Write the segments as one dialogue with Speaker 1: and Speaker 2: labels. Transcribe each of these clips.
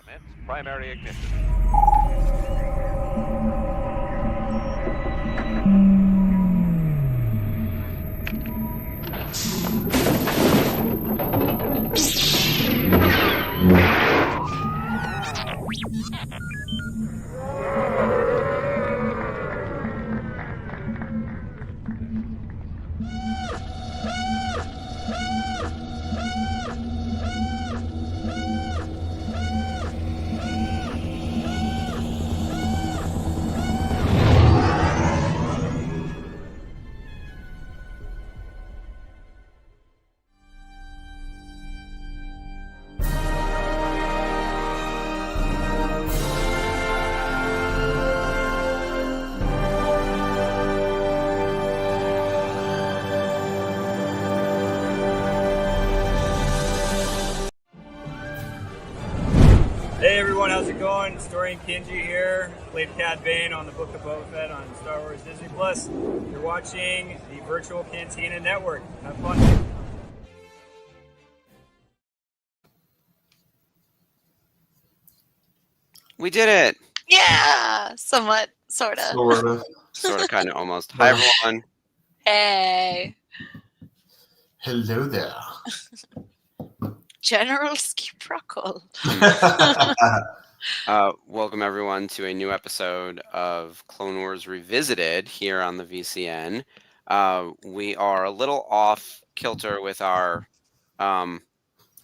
Speaker 1: Commence primary ignition.
Speaker 2: Hey everyone, how's it going? It's Dorian Kinji here. Played Cad Bane on the Book of Boba Fett on Star Wars Disney Plus. You're watching the Virtual Cantina Network. Have fun.
Speaker 3: We did it.
Speaker 4: Yeah, somewhat, sort of.
Speaker 3: Sort of, kind of, almost. Hi, everyone.
Speaker 4: Hey,
Speaker 5: Hello there.
Speaker 4: General Skiprockle.
Speaker 3: Welcome, everyone, to a new episode of Clone Wars Revisited here on the VCN. We are a little off kilter with our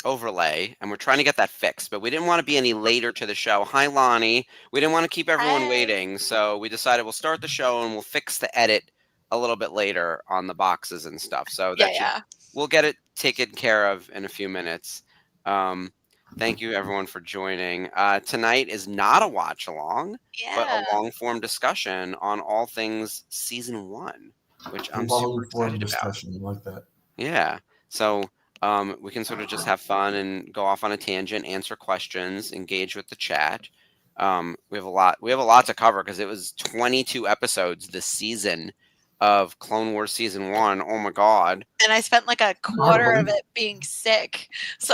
Speaker 3: overlay, and we're trying to get that fixed, but we didn't want to be any later to the show. Hi, Lonnie. We didn't want to keep everyone waiting, so we decided we'll start the show and we'll fix the edit a little bit later on the boxes and stuff. So that we'll get it taken care of in a few minutes. Thank you, everyone, for joining. Tonight is not a watch along, but a long form discussion on all things season 1, which I'm super excited
Speaker 5: discussion about. Like that.
Speaker 3: Yeah. So we can sort of just have fun and go off on a tangent, answer questions, engage with the chat. We have a lot to cover because it was 22 episodes this season of Clone Wars season 1. Oh my god.
Speaker 4: And I spent like a quarter of it being sick. So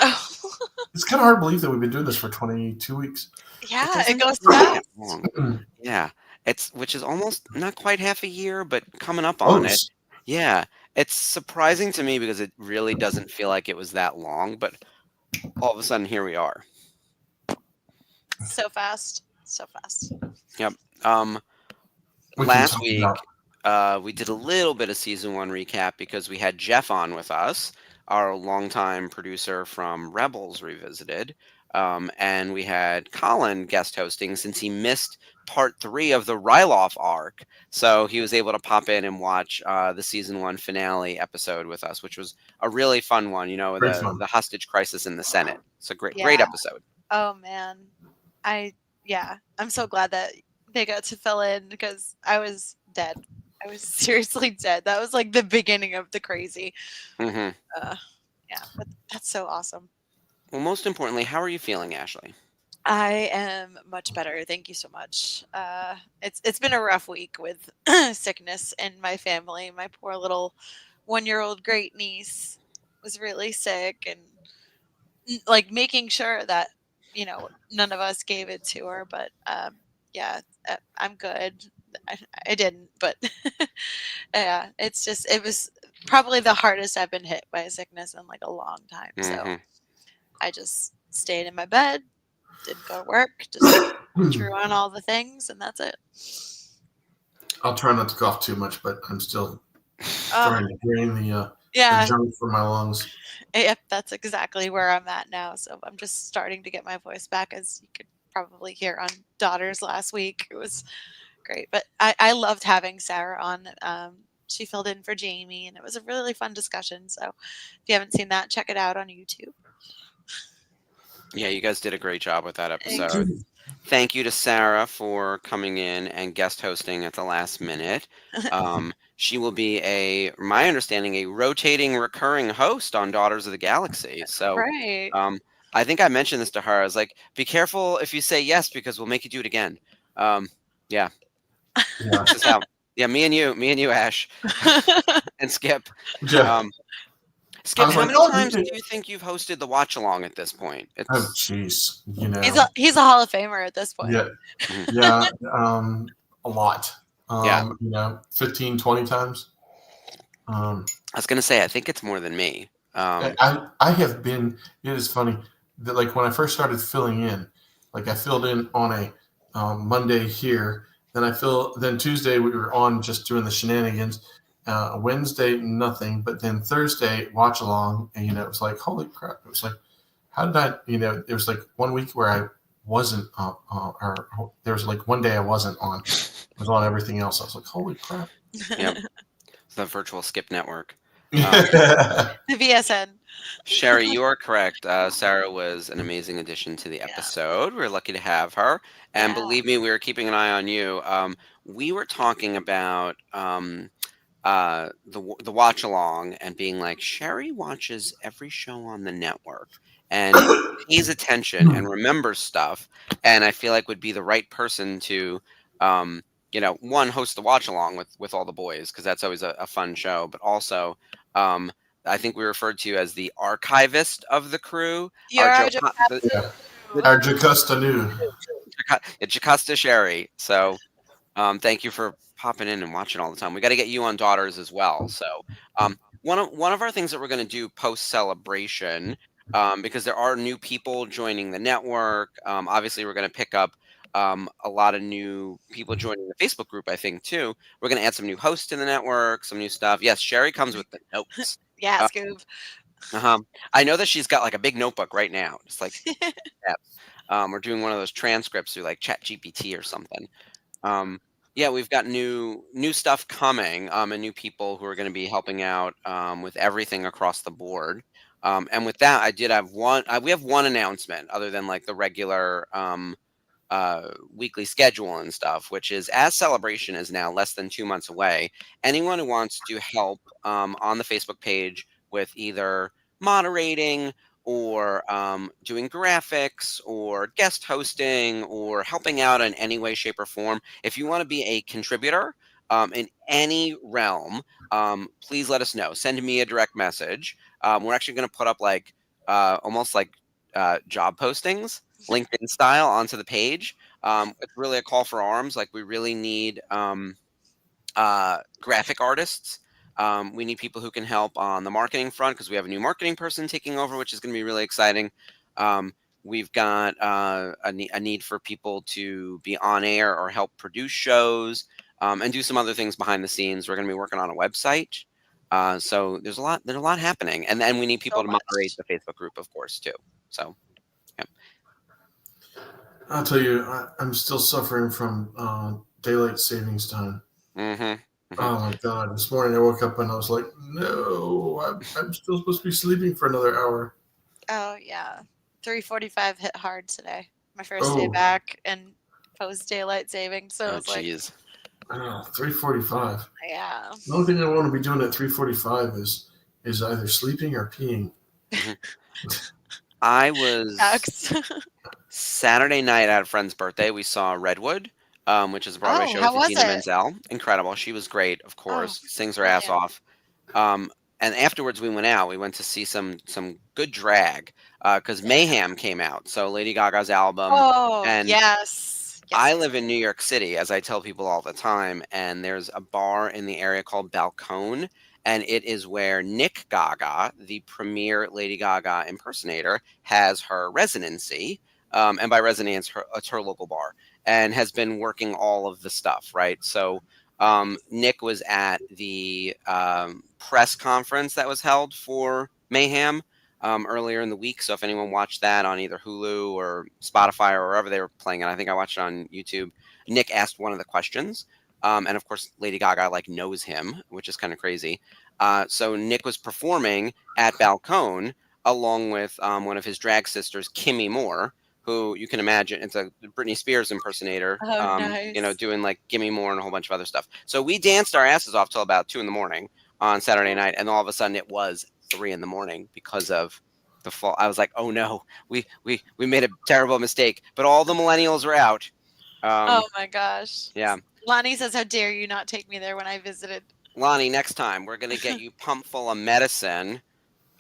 Speaker 5: it's kind of hard to believe that we've been doing this for 22 weeks.
Speaker 4: Yeah, it goes fast.
Speaker 3: Yeah. Which is almost not quite half a year, but coming up on it. Yeah. It's surprising to me because it really doesn't feel like it was that long, but all of a sudden here we are.
Speaker 4: So fast. So fast.
Speaker 3: Yep. Last week we did a little bit of season 1 recap because we had Jeff on with us, our longtime producer from Rebels Revisited, and we had Colin guest hosting since he missed part 3 of the Ryloth arc, so he was able to pop in and watch the season 1 finale episode with us, which was a really fun one. You know, the hostage crisis in the Senate. It's a great episode.
Speaker 4: Oh man, I'm so glad that they got to fill in because I was dead. I was seriously dead. That was like the beginning of the crazy.
Speaker 3: Mm-hmm.
Speaker 4: But that's so awesome.
Speaker 3: Well, most importantly, how are you feeling, Ashley?
Speaker 4: I am much better. Thank you so much. It's been a rough week with sickness in my family. My poor little 1-year-old great niece was really sick, and like making sure that none of us gave it to her. But I'm good. I didn't, but yeah, it was probably the hardest I've been hit by a sickness in like a long time.
Speaker 3: Mm-hmm.
Speaker 4: So I just stayed in my bed. Didn't go to work, just drew on all the things, and that's it.
Speaker 5: I'll try not to cough too much, but I'm still trying to drain the junk from my lungs.
Speaker 4: Yep, that's exactly where I'm at now. So I'm just starting to get my voice back, as you could probably hear on Daughters last week. It was great. But I loved having Sarah on. She filled in for Jamie, and it was a really fun discussion. So if you haven't seen that, check it out on YouTube.
Speaker 3: Yeah, you guys did a great job with that episode. Thank you to Sarah for coming in and guest hosting at the last minute. She will be my understanding, a rotating recurring host on Daughters of the Galaxy. So
Speaker 4: right.
Speaker 3: I think I mentioned this to her. I was like, be careful if you say yes, because we'll make you do it again. Yeah. This is how, me and you, Ash, and Skip. Skip, how
Speaker 5: like,
Speaker 3: many
Speaker 5: oh,
Speaker 3: times do you think you've hosted the watch along at this point?
Speaker 5: oh, jeez,
Speaker 4: He's a Hall of Famer at this point.
Speaker 5: Yeah,
Speaker 3: Mhm.
Speaker 5: yeah, a lot.
Speaker 3: Yeah.
Speaker 5: 15, 20 times.
Speaker 3: I was gonna say, I think it's more than me.
Speaker 5: I have been. It is funny that like when I first started filling in, like I filled in on a Monday here, then Tuesday we were on just doing the shenanigans. Wednesday nothing, but then Thursday watch along, and it was like holy crap! It was like how did I? There was like 1 week where I wasn't, or there was like one day I wasn't on. I was on everything else. I was like holy crap!
Speaker 3: Yep. It's the virtual Skip network.
Speaker 4: The VSN.
Speaker 3: Sherry, you are correct. Sarah was an amazing addition to the episode. We're lucky to have her. And believe me, we were keeping an eye on you. We were talking about the watch along and being like, Sherry watches every show on the network and pays attention and remembers stuff. And I feel like would be the right person to, one, host the watch along with all the boys, because that's always a fun show. But also, I think we referred to you as the archivist of the crew.
Speaker 4: You're
Speaker 5: Our Jacosta knew.
Speaker 3: Jacosta Sherry. So thank you for popping in and watching all the time. We got to get you on Daughters as well. So one of our things that we're going to do post celebration, because there are new people joining the network. Obviously, we're going to pick up a lot of new people joining the Facebook group, I think, too. We're going to add some new hosts to the network, some new stuff. Yes, Sherry comes with the notes.
Speaker 4: Yeah, Scoob.
Speaker 3: I know that she's got like a big notebook right now. Just like we're doing one of those transcripts through like ChatGPT or something. We've got new stuff coming, and new people who are going to be helping out with everything across the board. And with that, I did have one. We have one announcement other than like the regular weekly schedule and stuff, which is as Celebration is now less than 2 months away. Anyone who wants to help on the Facebook page with either moderating or doing graphics or guest hosting or helping out in any way, shape, or form. If you want to be a contributor in any realm, please let us know. Send me a direct message. We're actually going to put up like almost like job postings, LinkedIn style, onto the page. It's really a call for arms. Like we really need graphic artists. We need people who can help on the marketing front because we have a new marketing person taking over, which is going to be really exciting. We've got a need for people to be on air or help produce shows and do some other things behind the scenes. We're going to be working on a website. So there's a lot happening. And then we need people to moderate the Facebook group, of course, too. So, yeah.
Speaker 5: I'll tell you, I'm still suffering from daylight savings time.
Speaker 3: Mm-hmm.
Speaker 5: Oh my God! This morning I woke up and I was like, "No, I'm still supposed to be sleeping for another hour."
Speaker 4: Oh yeah, 3:45 hit hard today. My first day back and post daylight saving, so it's like,
Speaker 5: 3:45.
Speaker 4: Yeah.
Speaker 5: The only thing I want to be doing at 3:45 is either sleeping or peeing.
Speaker 3: I was Saturday night at a friend's birthday. We saw Redwood, which is a Broadway show with Idina Menzel. Incredible. She was great, of course. Sings her ass off. And afterwards, we went out. We went to see some good drag because Mayhem came out. So Lady Gaga's album.
Speaker 4: Oh,
Speaker 3: and
Speaker 4: yes.
Speaker 3: I live in New York City, as I tell people all the time, and there's a bar in the area called Balcone, and it is where Nick Gaga, the premier Lady Gaga impersonator, has her residency. And by residency, it's her local bar, and has been working all of the stuff, right? So Nick was at the press conference that was held for Mayhem earlier in the week. So if anyone watched that on either Hulu or Spotify or wherever they were playing it, I think I watched it on YouTube. Nick asked one of the questions. And of course, Lady Gaga knows him, which is kind of crazy. So Nick was performing at Balcone along with one of his drag sisters, Kimmy Moore, who you can imagine it's a Britney Spears impersonator,
Speaker 4: nice.
Speaker 3: Doing like Gimme More and a whole bunch of other stuff. So we danced our asses off till about 2 a.m. on Saturday night, and all of a sudden it was 3 a.m. because of the fall. I was like, oh no, we made a terrible mistake. But all the millennials were out.
Speaker 4: Oh my gosh.
Speaker 3: Yeah.
Speaker 4: Lonnie says, how dare you not take me there when I visited.
Speaker 3: Lonnie, next time we're gonna get you pumped full of medicine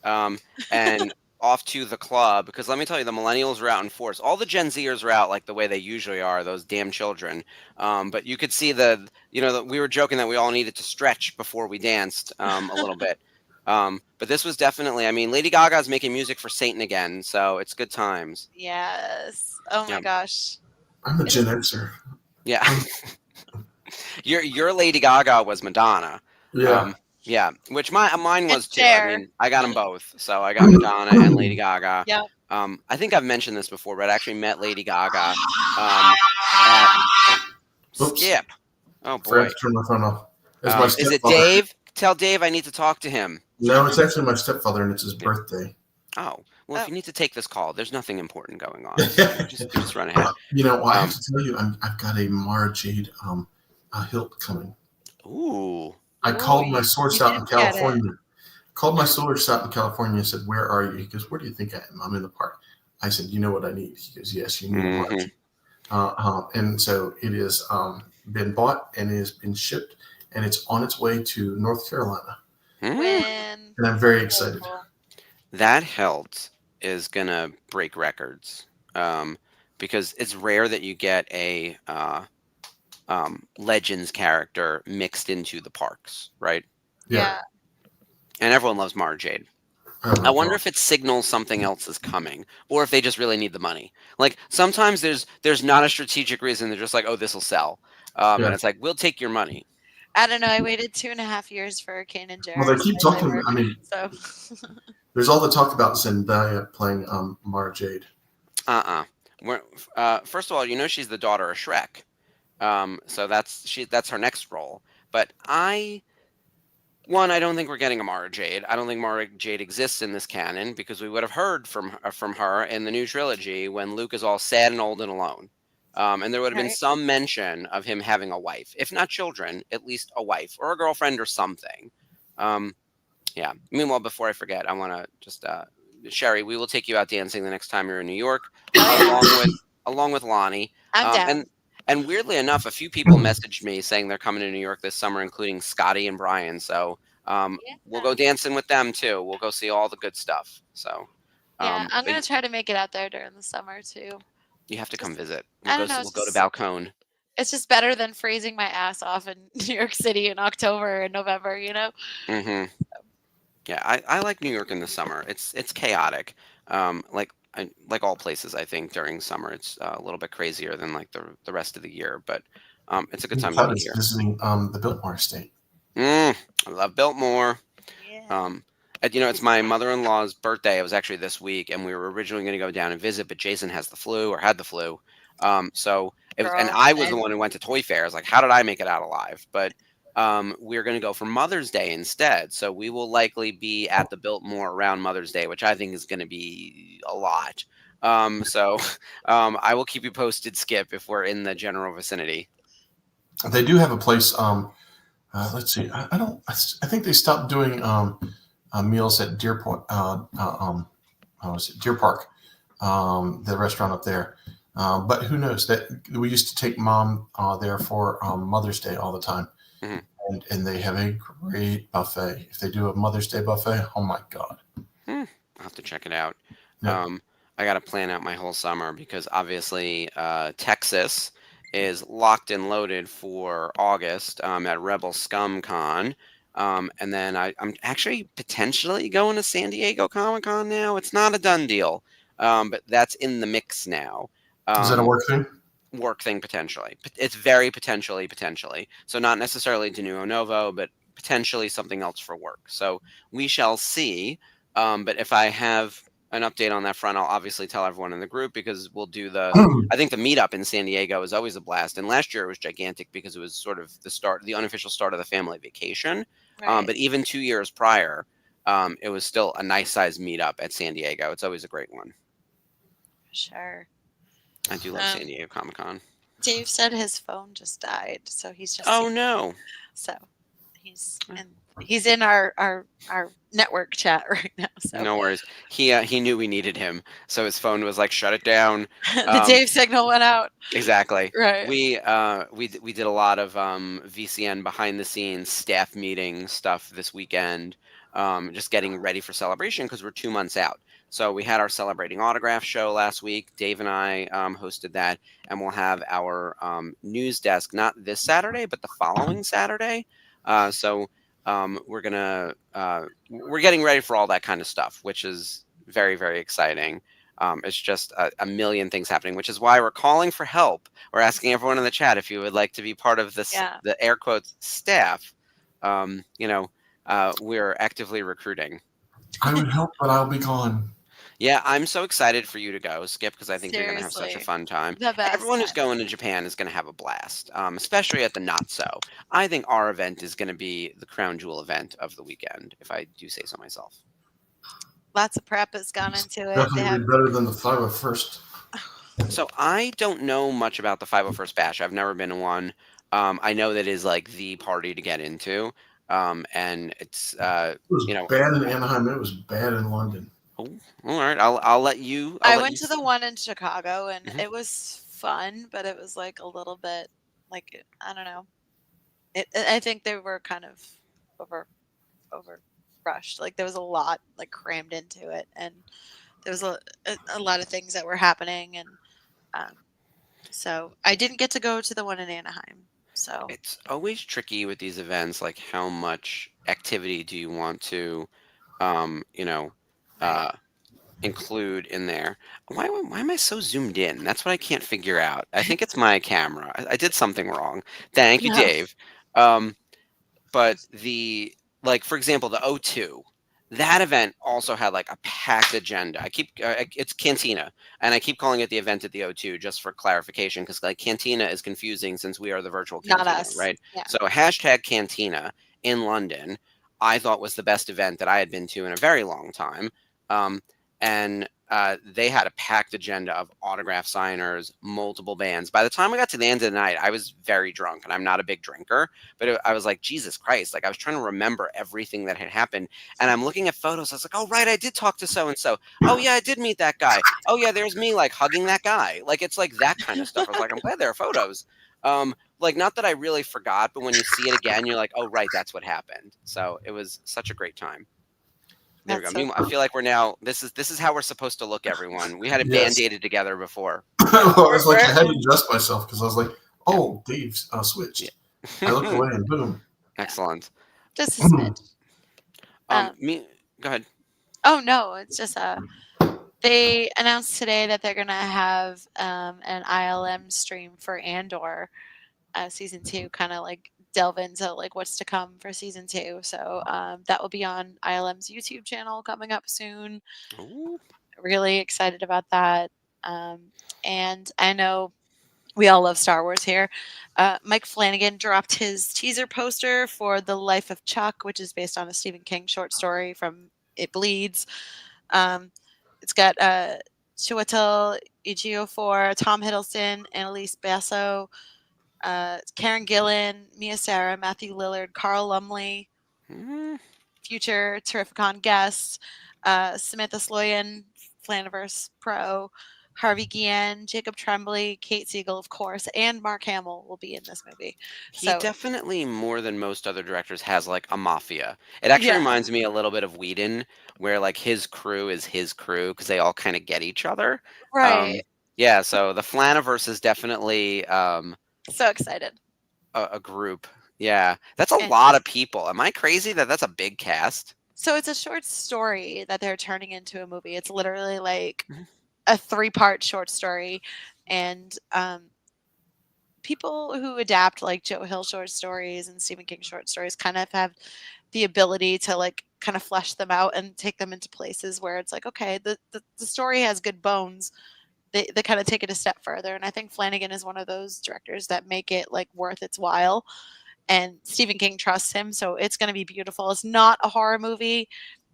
Speaker 3: and off to the club, because let me tell you, the millennials are out in force. All the Gen Zers are out like the way they usually are, those damn children. But you could see we were joking that we all needed to stretch before we danced a little bit. But this was definitely, I mean, Lady Gaga's making music for Satan again, so it's good times.
Speaker 4: Yes. Oh my
Speaker 3: Yeah.
Speaker 4: gosh.
Speaker 5: I'm a Gen Xer.
Speaker 3: Yeah. Your Lady Gaga was Madonna.
Speaker 5: Yeah.
Speaker 3: Yeah, which mine
Speaker 4: It's
Speaker 3: was too. I
Speaker 4: fair.
Speaker 3: mean, I got them both. So I got Madonna and Lady Gaga.
Speaker 4: Yep.
Speaker 3: I think I've mentioned this before, but I actually met Lady Gaga at
Speaker 5: Oops.
Speaker 3: Skip. Oh
Speaker 5: Forgot
Speaker 3: boy.
Speaker 5: to turn my phone off. It's my
Speaker 3: Is it
Speaker 5: stepfather.
Speaker 3: Dave? Tell Dave I need to talk to him.
Speaker 5: No, it's actually my stepfather, and it's his birthday.
Speaker 3: Oh, well, if
Speaker 4: Oh.
Speaker 3: you need to take this call, there's nothing important going on. So just run ahead.
Speaker 5: I have to tell you, I've got a Mara Jade a hilt coming.
Speaker 3: Ooh.
Speaker 5: I called my
Speaker 4: you
Speaker 5: source out in
Speaker 4: did get it.
Speaker 5: California. Called my source out in California and said, "Where are you?" He goes, "Where do you think I am?" "I'm in the park." I said, "You know what I need?" He goes, "Yes, you need a Mara Jade." And so it has been bought and it has been shipped, and it's on its way to North Carolina.
Speaker 4: When
Speaker 5: And I'm very excited.
Speaker 4: Cool.
Speaker 3: That hilt is gonna break records, because it's rare that you get a Legends character mixed into the parks, right?
Speaker 4: Yeah.
Speaker 3: And everyone loves Mara Jade.
Speaker 5: Oh my
Speaker 3: I wonder
Speaker 5: God.
Speaker 3: if it signals something else is coming, or if they just really need the money. Like sometimes there's not a strategic reason. They're just like, oh, this will sell, and it's like, we'll take your money.
Speaker 4: I don't know. I waited 2.5 years for Kane and Jared.
Speaker 5: Well, they keep talking. I mean,
Speaker 4: so
Speaker 5: there's all the talk about Zendaya playing Mara Jade.
Speaker 3: First of all, she's the daughter of Shrek, so that's her next role. But I don't think we're getting a Mara Jade. I don't think Mara Jade exists in this canon, because we would have heard from her in the new trilogy when Luke is all sad and old and alone. And there would have been some mention of him having a wife, if not children, at least a wife or a girlfriend or something. Yeah. Meanwhile, before I forget, I want to just Sherry, we will take you out dancing the next time you're in New York, along with Lonnie.
Speaker 4: I'm down.
Speaker 3: And weirdly enough, a few people messaged me saying they're coming to New York this summer, including Scotty and Brian. So we'll go dancing with them too. We'll go see all the good stuff. So
Speaker 4: I'm gonna try to make it out there during the summer too.
Speaker 3: You have to come visit.
Speaker 4: I
Speaker 3: We'll go to Balcone.
Speaker 4: It's just better than freezing my ass off in New York City in October and November,
Speaker 3: Mm-hmm. Yeah, I like New York in the summer. It's chaotic. Like all places, I think during summer it's a little bit crazier than like the rest of the year, but it's a good time to be here.
Speaker 5: Visiting the Biltmore estate.
Speaker 3: I love Biltmore.
Speaker 4: Yeah.
Speaker 3: It's my mother-in-law's birthday. It was actually this week, and we were originally going to go down and visit, but Jason has the flu, or had the flu. And I was the one who went to Toy Fair. I was like, how did I make it out alive? But we're going to go for Mother's Day instead. So we will likely be at the Biltmore around Mother's Day, which I think is going to be a lot. I will keep you posted, Skip, if we're in the general vicinity.
Speaker 5: They do have a place. Let's see. I think they stopped doing meals at Deer Park, the restaurant up there. But who knows? That we used to take Mom there for Mother's Day all the time, and they have a great buffet. If they do a Mother's Day buffet, oh my God!
Speaker 3: I'll have to check it out.
Speaker 5: Yeah.
Speaker 3: I got to plan out my whole summer, because obviously Texas is locked and loaded for August at Rebel Scum Con. And then I'm actually potentially going to San Diego Comic-Con now. It's not a done deal, but that's in the mix now.
Speaker 5: Is that a work thing?
Speaker 3: Work thing, potentially. It's very potentially. So not necessarily de novo, but potentially something else for work. So we shall see. But if I have an update on that front, I'll obviously tell everyone in the group, because we'll do I think the meetup in San Diego is always a blast. And last year it was gigantic because it was sort of the unofficial start of the family vacation.
Speaker 4: Right.
Speaker 3: But even 2 years prior, it was still a nice sized meetup at San Diego. It's always a great one.
Speaker 4: Sure.
Speaker 3: I do love San Diego Comic-Con.
Speaker 4: Dave said his phone just died, so he's just.
Speaker 3: Oh no!
Speaker 4: So he's in our network chat right now. So
Speaker 3: no worries. He knew we needed him, so his phone was like, shut it down.
Speaker 4: The Dave signal went out.
Speaker 3: Exactly.
Speaker 4: Right.
Speaker 3: We did a lot of VCN behind the scenes staff meeting stuff this weekend. just getting ready for celebration because we're 2 months out. So we had our celebrating autograph show last week. Dave and I hosted that, and we'll have our news desk not this Saturday, but the following Saturday. So we're getting ready for all that kind of stuff, which is very, very exciting. It's just a million things happening, which is why we're calling for help. We're asking everyone in the chat if you would like to be part of this,
Speaker 4: Yeah.
Speaker 3: the air quotes staff. We're actively recruiting.
Speaker 5: I would help, but I'll be gone.
Speaker 3: Yeah, I'm so excited for you to go, Skip, because I think you're going to have such a
Speaker 4: Seriously.
Speaker 3: fun time.
Speaker 4: The best
Speaker 3: Everyone who's
Speaker 4: time.
Speaker 3: going to Japan is going to have a blast, especially at the Not So. I think our event is going to be the crown jewel event of the weekend, if I do say so myself.
Speaker 4: Lots of prep has gone into it. They
Speaker 5: Definitely
Speaker 4: have
Speaker 5: better than the 501st.
Speaker 3: So I don't know much about the 501st Bash. I've never been to one. I know that is like the party to get into, and it's
Speaker 5: It was bad in Anaheim. It was bad in London.
Speaker 3: Oh, all right. I'll let you.
Speaker 4: I went to the one in Chicago, and
Speaker 3: Mhm.
Speaker 4: it was fun, but it was like a little bit like, I don't know. I think they were kind of over rushed. Like there was a lot like crammed into it, and there was a lot of things that were happening, and so I didn't get to go to the one in Anaheim. So
Speaker 3: It's always tricky with these events, like how much activity do you want to, um, you know, uh, include in there. Why am I so zoomed in? That's what I can't figure out. I think it's my camera. I did something wrong. Thank you,
Speaker 4: yeah,
Speaker 3: Dave. But for example, the O2, that event also had like a packed agenda. It's Cantina, and I keep calling it the event at the O2 just for clarification, because like Cantina is confusing since we are the virtual
Speaker 4: not
Speaker 3: Cantina,
Speaker 4: us.
Speaker 3: right?
Speaker 4: Yeah.
Speaker 3: So hashtag Cantina in London, I thought was the best event that I had been to in a very long time. And they had a packed agenda of autograph signers, multiple bands. By the time I got to the end of the night, I was very drunk, and I'm not a big drinker, but I was like, Jesus Christ, like I was trying to remember everything that had happened. And I'm looking at photos. I was like, oh, right, I did talk to so-and-so. Oh, yeah, I did meet that guy. Oh, yeah, there's me like hugging that guy. Like, it's like that kind of stuff. I was like, I'm glad there are photos. Like, not that I really forgot, but when you see it again, you're like, oh, right, that's what happened. So it was such a great time. There we go.
Speaker 4: That's so
Speaker 3: Meanwhile, I feel like we're now. This is how we're supposed to look, everyone. We had it
Speaker 5: Yes.
Speaker 3: band-aided together before.
Speaker 5: I was like, I had to adjust myself because I was like, oh, Dave's switched.
Speaker 3: Yeah.
Speaker 5: I looked away and boom.
Speaker 3: Excellent.
Speaker 4: Just a smidge.
Speaker 3: Go ahead.
Speaker 4: Oh no, it's just they announced today that they're gonna have an ILM stream for Andor season 2, kind of like delve into like what's to come for season 2. So that will be on ILM's YouTube channel coming up soon.
Speaker 3: Ooh.
Speaker 4: Really excited about that. And I know we all love Star Wars here. Mike Flanagan dropped his teaser poster for The Life of Chuck, which is based on a Stephen King short story from It Bleeds. It's got Chiwetel Ejiofor, Tom Hiddleston, Annalise Basso, Karen Gillan, Mia Sara, Matthew Lillard, Carl Lumley, future Terrificon guests, Samantha Sloyan, Flaniverse Pro, Harvey Guillen, Jacob Tremblay, Kate Siegel, of course, and Mark Hamill will be in this movie.
Speaker 3: He definitely, more than most other directors, has like a mafia. It actually reminds me a little bit of Whedon, where like his crew is his crew because they all kind of get each other.
Speaker 4: Right.
Speaker 3: Yeah, so the Flaniverse is definitely
Speaker 4: so excited.
Speaker 3: A group. Yeah, that's a lot of people. Am I crazy that that's a big cast?
Speaker 4: So it's a short story that they're turning into a movie. It's literally like a 3-part short story, and people who adapt like Joe Hill short stories and Stephen King short stories kind of have the ability to like kind of flesh them out and take them into places where it's like, okay, the story has good bones. They kind of take it a step further, and I think Flanagan is one of those directors that make it like worth its while. And Stephen King trusts him, so it's going to be beautiful. It's not a horror movie.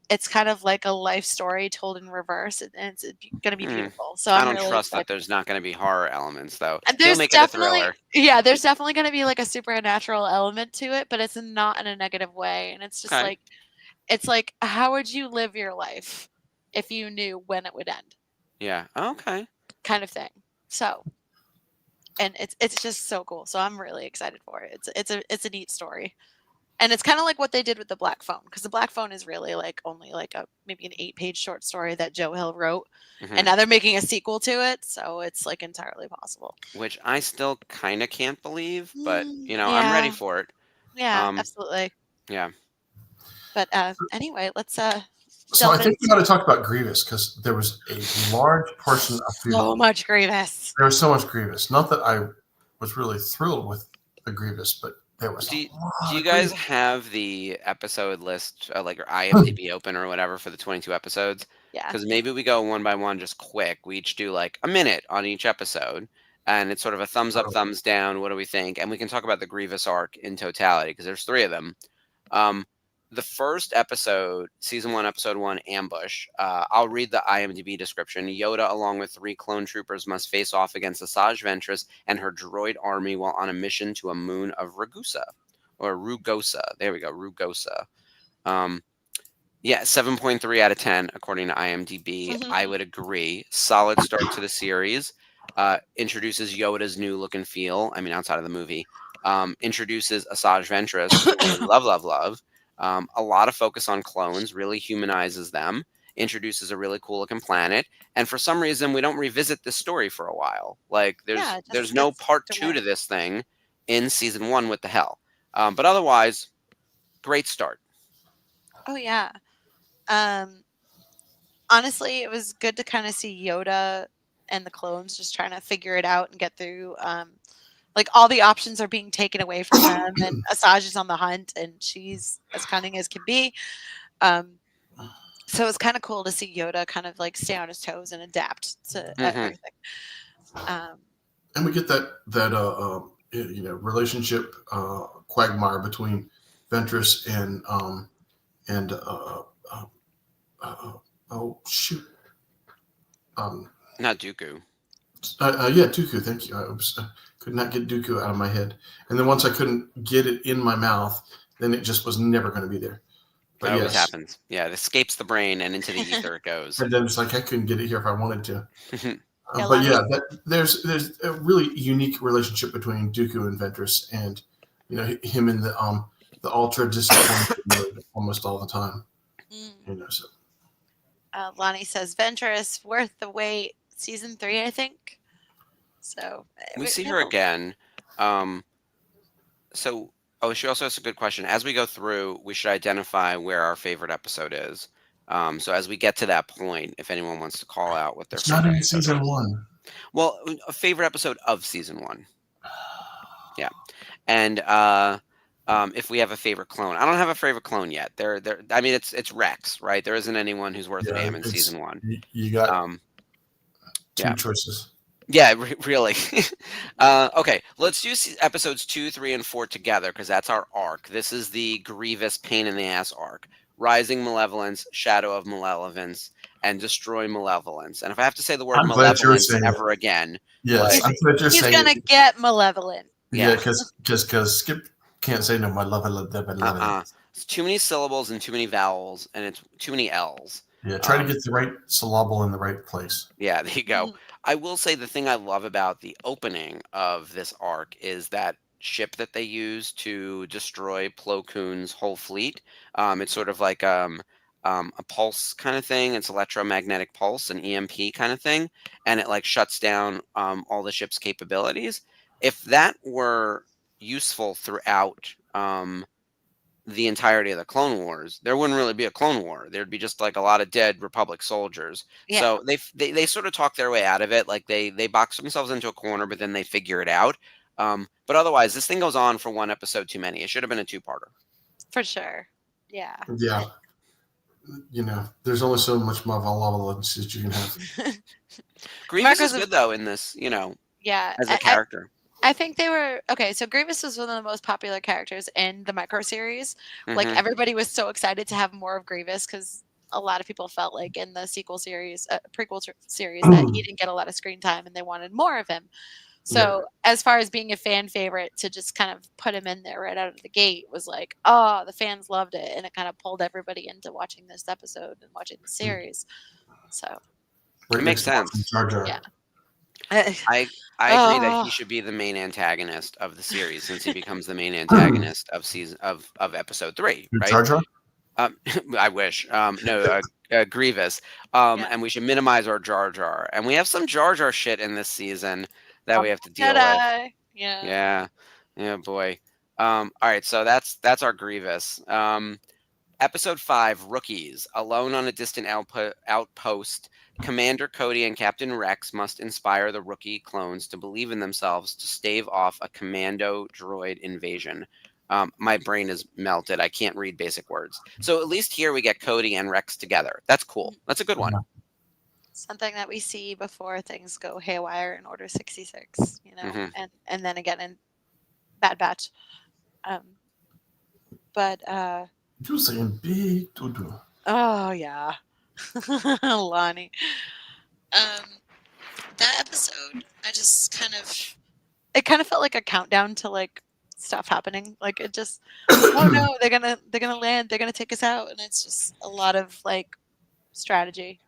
Speaker 4: It's kind of like a life story told in reverse, and it's going to be beautiful. So
Speaker 3: I
Speaker 4: I'm
Speaker 3: don't
Speaker 4: really
Speaker 3: trust
Speaker 4: excited.
Speaker 3: that there's not going to be horror elements, though.
Speaker 4: And
Speaker 3: He'll
Speaker 4: there's
Speaker 3: make it a thriller.
Speaker 4: there's definitely going to be like a supernatural element to it, but it's not in a negative way. And it's just like, it's like, how would you live your life if you knew when it would end?
Speaker 3: Yeah. Okay.
Speaker 4: Kind of thing. So, and it's just so cool. So I'm really excited for it. It's a neat story. And it's kind of like what they did with the Black Phone, because the Black Phone is really like only like maybe an 8-page short story that Joe Hill wrote, and now they're making a sequel to it, so it's like entirely possible.
Speaker 3: Which I still kind of can't believe, but I'm ready
Speaker 4: Yeah,
Speaker 3: for it.
Speaker 4: yeah, absolutely.
Speaker 3: Yeah.
Speaker 4: But anyway, let's
Speaker 5: So I
Speaker 4: delve
Speaker 5: think we got to
Speaker 4: into
Speaker 5: talk about Grievous, because there was a large portion of people.
Speaker 4: so much Grievous.
Speaker 5: There was so much Grievous. Not that I was really thrilled with the Grievous, but there was a lot
Speaker 3: Do you
Speaker 5: of
Speaker 3: guys
Speaker 5: Grievous.
Speaker 3: have the episode list, like your IMDb open or whatever for the 22 episodes?
Speaker 4: Yeah.
Speaker 3: Because maybe we go one by one, just quick. We each do like a minute on each episode, and it's sort of a thumbs up, thumbs down. What do we think? And we can talk about the Grievous arc in totality, because there's 3 of them. The first episode, season 1, episode 1, Ambush. I'll read the IMDb description. Yoda, along with 3 clone troopers, must face off against Asajj Ventress and her droid army while on a mission to a moon of Ragusa. Or Rugosa. There we go, Rugosa. 7.3 out of 10, according to IMDb. I would agree. Solid start to the series. Introduces Yoda's new look and feel. I mean, outside of the movie. Introduces Asajj Ventress, who I love. A lot of focus on clones, really humanizes them, introduces a really cool looking planet, and for some reason we don't revisit this story for a while. Like there's no part 2 to this thing in season 1. What the hell? But otherwise, great start.
Speaker 4: Oh yeah. Honestly, it was good to kind of see Yoda and the clones just trying to figure it out and get through. Like all the options are being taken away from them, and Asajj is on the hunt, and she's as cunning as can be. So it's kind of cool to see Yoda kind of like stay on his toes and adapt to everything.
Speaker 5: And we get that relationship quagmire between Ventress and
Speaker 3: not Dooku.
Speaker 5: Dooku. Thank you. I could not get Dooku out of my head, and then once I couldn't get it in my mouth, then it just was never going to be there. But
Speaker 3: that always happens. Yeah, it escapes the brain and into the ether it goes.
Speaker 5: And then it's like I couldn't get it here if I wanted to. But yeah, there's a really unique relationship between Dooku and Ventress, and him in the ultra disappointed mode almost all the time. So.
Speaker 4: Lonnie says Ventress worth the wait. Season 3, I think. So
Speaker 3: we see her again. She also has a good question. As we go through, we should identify where our favorite episode is. So as we get to that point, if anyone wants to call out what their favorite
Speaker 5: not in season 1.
Speaker 3: Well, a favorite episode of season 1. Yeah, and if we have a favorite clone, I don't have a favorite clone yet. I mean, it's Rex, right? There isn't anyone who's worth a damn in season 1.
Speaker 5: You got 2 choices.
Speaker 3: Yeah, really. Okay, let's do episodes 2, 3, and 4 together, because that's our arc. This is the Grievous pain in the ass arc. Rising Malevolence, Shadow of Malevolence, and Destroy Malevolence. And if I have to say the word malevolence ever again,
Speaker 5: yes, I'm glad you're saying
Speaker 4: he's gonna get malevolent.
Speaker 5: Yeah, because Skip can't say no malevolent.
Speaker 3: It's too many syllables and too many vowels, and it's too many L's.
Speaker 5: Yeah, try to get the right syllable in the right place.
Speaker 3: Yeah, there you go. I will say the thing I love about the opening of this arc is that ship that they use to destroy Plo Koon's whole fleet. It's sort of like a pulse kind of thing. It's electromagnetic pulse, an EMP kind of thing, and it like shuts down all the ship's capabilities. If that were useful throughout the entirety of the Clone Wars, there wouldn't really be a Clone War. There'd be just like a lot of dead Republic soldiers. Yeah. So they sort of talk their way out of it. Like they box themselves into a corner, but then they figure it out. But otherwise, this thing goes on for 1 episode too many. It should have been a 2-parter.
Speaker 4: For sure. Yeah.
Speaker 5: Yeah. There's only so much malevolence that you can have.
Speaker 3: Grievous is good though in this, as a character.
Speaker 4: I think they were okay. So Grievous was one of the most popular characters in the micro series. Like everybody was so excited to have more of Grievous because a lot of people felt like in the sequel series, prequel series, that he didn't get a lot of screen time and they wanted more of him. So as far as being a fan favorite, to just kind of put him in there right out of the gate was like, oh, the fans loved it, and it kind of pulled everybody into watching this episode and watching the series. So
Speaker 3: it makes sense.
Speaker 5: Jar Jar.
Speaker 4: Yeah.
Speaker 3: I agree that he
Speaker 4: Oh,
Speaker 3: should be the main antagonist of the series since he becomes the main antagonist of season of episode 3, right?
Speaker 5: Jar Jar?
Speaker 3: Um, I wish. No, Grievous.
Speaker 4: yeah.
Speaker 3: And we should minimize our Jar Jar. And we have some Jar Jar shit in this season that we
Speaker 4: I'm
Speaker 3: have to
Speaker 4: a
Speaker 3: deal with.
Speaker 4: Jedi. Yeah.
Speaker 3: Yeah, yeah, boy. All right, so that's our Grievous. Episode 5, Rookies. Alone on a distant outpost, Commander Cody and Captain Rex must inspire the rookie clones to believe in themselves to stave off a commando droid invasion. My brain is melted. I can't read basic words. So at least here we get Cody and Rex together. That's cool. That's a good one.
Speaker 4: Something that we see before things go haywire in Order 66,
Speaker 3: Mhm.
Speaker 4: and then again in Bad Batch. But
Speaker 5: You saying big doo-doo.
Speaker 4: oh yeah, Lonnie. That episode, it kind of felt like a countdown to like stuff happening. Like it just, oh no, they're gonna land, they're gonna take us out, and it's just a lot of like strategy,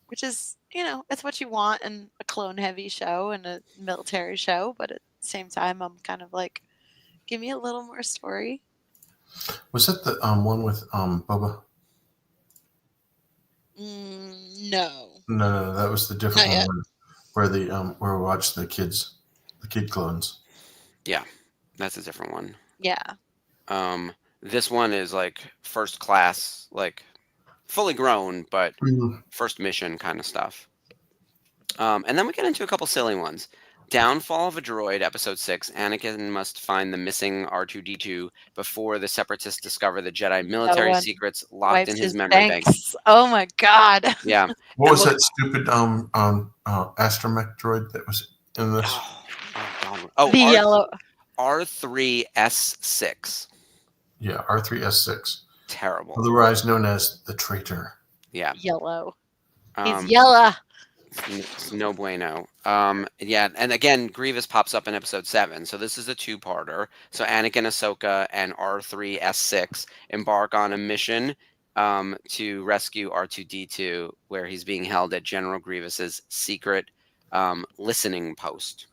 Speaker 4: which is it's what you want in a clone heavy show and a military show, but at the same time, I'm kind of like, give me a little more story.
Speaker 5: Was that the one with Boba?
Speaker 4: No,
Speaker 5: No, that was the different
Speaker 4: Not yet.
Speaker 5: one where the where we watched the kid clones.
Speaker 3: Yeah, that's a different one.
Speaker 4: yeah,
Speaker 3: This one is like first class, like fully grown, but first mission kind of stuff. And then we get into a couple silly ones. Downfall of a Droid, Episode 6. Anakin must find the missing R2D2 before the Separatists discover the Jedi military
Speaker 4: one
Speaker 3: secrets locked
Speaker 4: wipes
Speaker 3: in his
Speaker 4: his
Speaker 3: memory bank.
Speaker 4: banks. Oh my god.
Speaker 3: Yeah.
Speaker 5: What was
Speaker 3: look-
Speaker 5: that stupid astromech droid that was in this?
Speaker 3: Oh,
Speaker 4: The yellow.
Speaker 3: R3S6.
Speaker 5: Yeah, R3S6,
Speaker 3: Terrible.
Speaker 5: otherwise known as the traitor.
Speaker 3: Yeah.
Speaker 4: Yellow. He's
Speaker 3: Um,
Speaker 4: yellow.
Speaker 3: It's no bueno. Yeah, and again, Grievous pops up in episode 7. So this is a two-parter. So Anakin, Ahsoka, and R3S6 embark on a mission to rescue R2D2, where he's being held at General Grievous's secret listening post.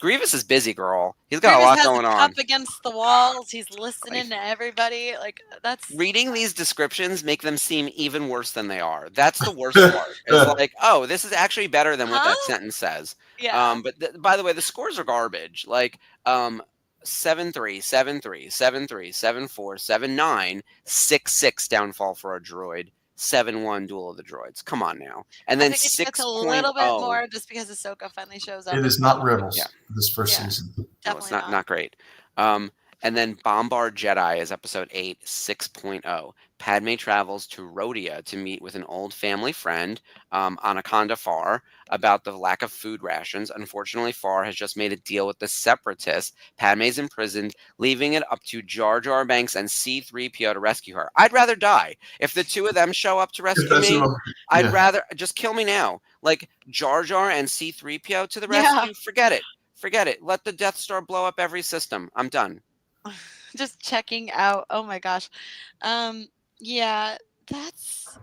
Speaker 3: Grievous is busy, girl. He's got
Speaker 4: Grievous
Speaker 3: a lot
Speaker 4: has
Speaker 3: going
Speaker 4: his
Speaker 3: on.
Speaker 4: up against the walls. He's listening to everybody. Like that's
Speaker 3: Reading these descriptions make them seem even worse than they are. That's the worst part. It's like, oh, this is actually better than what that
Speaker 4: Huh?
Speaker 3: sentence says.
Speaker 4: yeah.
Speaker 3: But by the way, the scores are garbage. Like 7-3, 7-3, 7-3, 7-4, 7-9, 6-6 downfall for a droid, 7-1 duel of the droids. Come on now. And
Speaker 4: I
Speaker 3: then
Speaker 4: think it
Speaker 3: 6.
Speaker 4: gets a little bit more just because Ahsoka finally shows up.
Speaker 5: It is
Speaker 4: and
Speaker 5: not
Speaker 4: stuff.
Speaker 5: Rebels
Speaker 3: Yeah.
Speaker 5: this first
Speaker 4: Yeah.
Speaker 5: season.
Speaker 3: No,
Speaker 4: Definitely
Speaker 3: it's not great. And then Bombard Jedi is episode 8, 6.0. Padme travels to Rhodia to meet with an old family friend, Anaconda Farr, about the lack of food rations. Unfortunately, Farr has just made a deal with the Separatists. Padme's imprisoned, leaving it up to Jar Jar Banks and C-3PO to rescue her. I'd rather die. If the two of them show up to rescue me, I'd rather just kill me now. Like Jar Jar and C-3PO to the
Speaker 4: Yeah.
Speaker 3: rescue, forget it. Forget it. Let the Death Star blow up every system. I'm done.
Speaker 4: Just checking out. Oh my gosh. Yeah, that's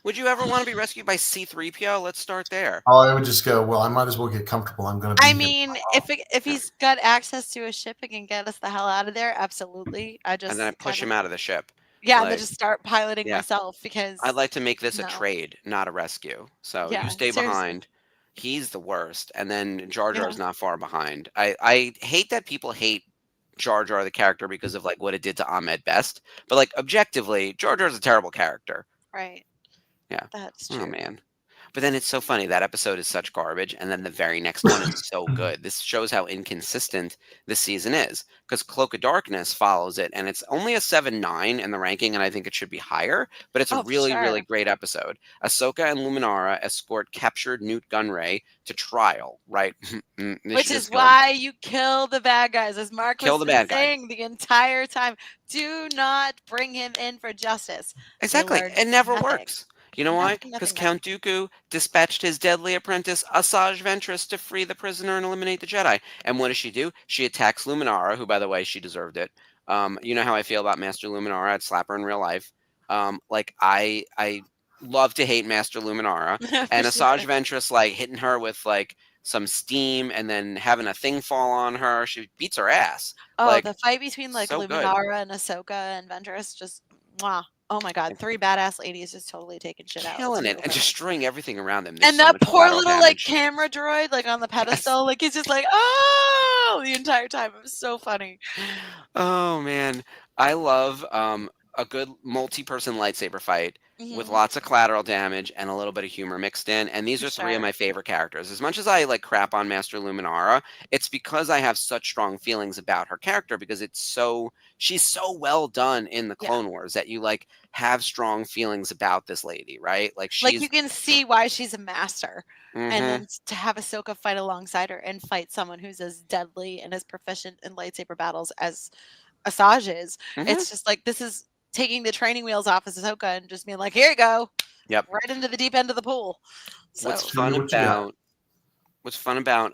Speaker 3: Would you ever want to be rescued by C-3PO? Let's start there.
Speaker 5: Oh, I would just go, well, I might as well get comfortable. I'm going to be
Speaker 4: I
Speaker 5: here.
Speaker 4: mean, if he's got access to a ship and can get us the hell out of there, absolutely. I just
Speaker 3: And then I push him out of the ship.
Speaker 4: Yeah,
Speaker 3: like-
Speaker 4: and then just start piloting
Speaker 3: Yeah.
Speaker 4: myself because
Speaker 3: I'd like to make this a
Speaker 4: No.
Speaker 3: trade, not a rescue. So
Speaker 4: Yeah,
Speaker 3: you stay
Speaker 4: seriously.
Speaker 3: behind. He's the worst. And then Jar Jar's not far behind. I hate that people hate Jar Jar the character because of like what it did to Ahmed Best. But like objectively, Jar Jar's a terrible character.
Speaker 4: right.
Speaker 3: Yeah.
Speaker 4: That's true.
Speaker 3: Oh man. But then it's so funny. That episode is such garbage, and then the very next one is so good. This shows how inconsistent this season is. Because Cloak of Darkness follows it, and it's only a 7-9 in the ranking, and I think it should be higher. But it's a
Speaker 4: Oh, for
Speaker 3: really, really
Speaker 4: sure.
Speaker 3: great episode. Ahsoka and Luminara escort captured Newt Gunray to trial, right? They
Speaker 4: Which
Speaker 3: should
Speaker 4: is
Speaker 3: just kill him.
Speaker 4: why you kill the bad guys, as Mark
Speaker 3: Kill
Speaker 4: was
Speaker 3: the bad guy.
Speaker 4: saying the entire time. Do not bring him in for justice.
Speaker 3: Exactly.
Speaker 4: learned
Speaker 3: It never
Speaker 4: nothing.
Speaker 3: works. You know why?
Speaker 4: Nothing,
Speaker 3: Because
Speaker 4: nothing,
Speaker 3: Count Dooku dispatched his deadly apprentice, Asajj Ventress, to free the prisoner and eliminate the Jedi. And what does she do? She attacks Luminara, who, by the way, she deserved it. You know how I feel about Master Luminara. I'd slap her in real life. love to hate Master Luminara,
Speaker 4: For
Speaker 3: and
Speaker 4: sure.
Speaker 3: Asajj Ventress like hitting her with like some steam and then having a thing fall on her. She beats her ass.
Speaker 4: Oh,
Speaker 3: Like
Speaker 4: the fight between like
Speaker 3: so good.
Speaker 4: Luminara and Ahsoka and Ventress, just mwah. Oh my god, three badass ladies just totally taking shit out. It's
Speaker 3: Killing it and
Speaker 4: beautiful.
Speaker 3: destroying everything around them. There's
Speaker 4: And
Speaker 3: so
Speaker 4: that
Speaker 3: much
Speaker 4: poor
Speaker 3: collateral
Speaker 4: little like
Speaker 3: damage.
Speaker 4: camera droid like on the
Speaker 3: Yes.
Speaker 4: pedestal, like he's just like, oh, the entire time. It was so funny.
Speaker 3: Oh man, I love a good multi-person lightsaber fight with
Speaker 4: Mhm,
Speaker 3: lots of collateral damage and a little bit of humor mixed in. And these
Speaker 4: for
Speaker 3: are three of
Speaker 4: sure.
Speaker 3: my favorite characters. As much as I like crap on Master Luminara, it's because I have such strong feelings about her character because she's so well done in the
Speaker 4: Yeah.
Speaker 3: Clone Wars that you like have strong feelings about this lady, right? Like
Speaker 4: Like you
Speaker 3: she's
Speaker 4: can see why she's a master. And
Speaker 3: hmm
Speaker 4: then to have Ahsoka fight alongside her and fight someone who's as deadly and as proficient in lightsaber battles as Asajj is,
Speaker 3: hmm
Speaker 4: it's just like this is taking the training wheels off of Ahsoka and just being like, here you go,
Speaker 3: Yep.
Speaker 4: right into the deep end of the pool.
Speaker 3: What's
Speaker 4: So
Speaker 5: Show me
Speaker 3: fun
Speaker 5: what you got.
Speaker 3: about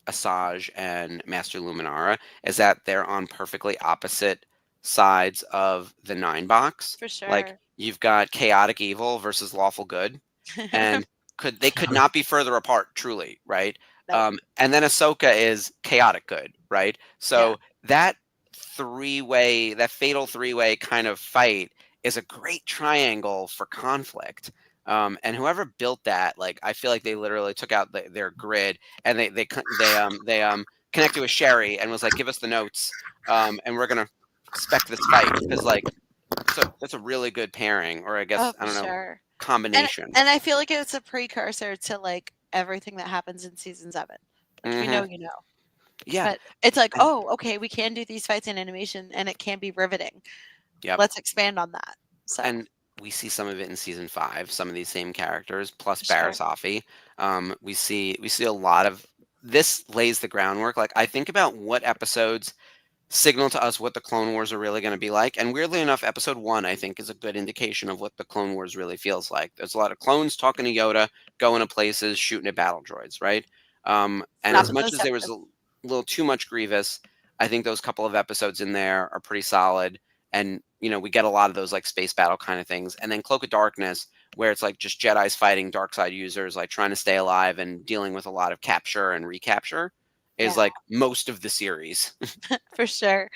Speaker 3: Asajj and Master Luminara is that they're on perfectly opposite sides of the 9 box.
Speaker 4: for
Speaker 3: Like
Speaker 4: sure.
Speaker 3: you've got chaotic evil versus lawful good, and they could not be further apart, truly, right?
Speaker 4: Nope.
Speaker 3: And then Ahsoka is chaotic good, right?
Speaker 4: Yeah.
Speaker 3: So that that fatal three-way kind of fight is a great triangle for conflict. And whoever built that, like, I feel like they literally took out their grid and they connected with Sherry and was like, "Give us the notes, and we're gonna spec this fight," because like, so that's a really good pairing, or I guess
Speaker 4: Oh,
Speaker 3: I
Speaker 4: for
Speaker 3: don't know,
Speaker 4: sure. And
Speaker 3: combination.
Speaker 4: and I feel like it's a precursor to like everything that happens in season 7. Like if you know,
Speaker 3: hmm
Speaker 4: you know.
Speaker 3: Yeah.
Speaker 4: But it's like,
Speaker 3: And,
Speaker 4: oh, okay, we can do these fights in animation and it can be riveting.
Speaker 3: yep.
Speaker 4: Let's expand on that. So
Speaker 3: And we see some of it in season 5. Some of these same characters plus
Speaker 4: for sure.
Speaker 3: Barasafi. We see a lot of this lays the groundwork. Like I think about what episodes signal to us what the Clone Wars are really going to be like. And weirdly enough, episode 1, I think, is a good indication of what the Clone Wars really feels like. There's a lot of clones talking to Yoda, going to places, shooting at battle droids, right? And
Speaker 4: Not
Speaker 3: as
Speaker 4: the
Speaker 3: much
Speaker 4: most
Speaker 3: as there was a little too much Grievous, I think those couple of episodes in there are pretty solid. And, we get a lot of those like space battle kind of things. And then Cloak of Darkness, where it's like just Jedi's fighting dark side users, like trying to stay alive and dealing with a lot of capture and recapture, is
Speaker 4: yeah,
Speaker 3: like most of the series.
Speaker 4: for sure.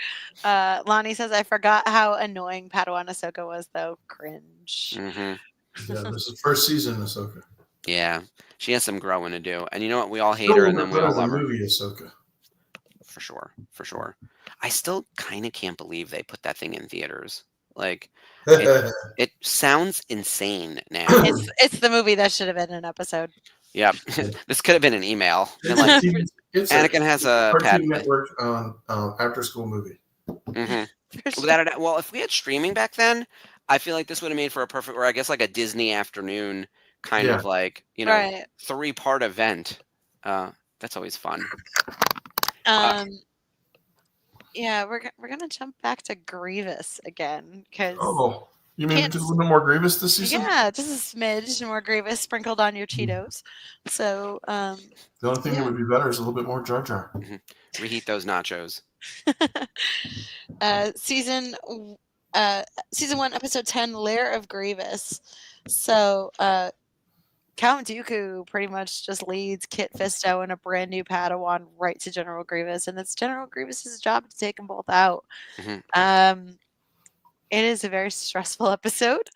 Speaker 4: Lonnie says I forgot how annoying Padawan Ahsoka was though. Cringe.
Speaker 3: hmm
Speaker 5: Yeah, this is first season Ahsoka.
Speaker 3: Yeah, she has some growing to do. And you know what? We all hate
Speaker 5: Still a
Speaker 3: her, and
Speaker 5: little
Speaker 3: then
Speaker 5: bit
Speaker 3: we
Speaker 5: better
Speaker 3: all
Speaker 5: than
Speaker 3: love her.
Speaker 5: movie Ahsoka.
Speaker 3: For sure, for sure. I still kind of can't believe they put that thing in theaters. Like, it sounds insane now.
Speaker 4: It's the movie that should have been an episode.
Speaker 3: Yeah, this could have been an email. Been like,
Speaker 5: It's
Speaker 3: Anakin has a
Speaker 5: Cartoon
Speaker 3: pad.
Speaker 5: Network after school movie.
Speaker 3: hmm
Speaker 4: For sure.
Speaker 3: Without a doubt. Well, if we had streaming back then, I feel like this would have made for a perfect, or I guess like a Disney afternoon kind
Speaker 5: Yeah.
Speaker 3: of like,
Speaker 4: Right.
Speaker 3: 3-part event. That's always fun. Uh,
Speaker 4: Yeah, we're gonna jump back to Grievous again because
Speaker 5: Oh, you mean
Speaker 4: can't.
Speaker 5: just a little more Grievous this season?
Speaker 4: Yeah, just a smidge more Grievous sprinkled on your Cheetos. So,
Speaker 5: The only thing that would be better is a little bit more Jar Jar.
Speaker 3: reheat those nachos.
Speaker 4: season 1, episode 10, Lair of Grievous. So, Count Dooku pretty much just leads Kit Fisto and a brand new Padawan right to General Grievous, and it's General Grievous's job to take them both out.
Speaker 3: Mhm.
Speaker 4: It is a very stressful episode.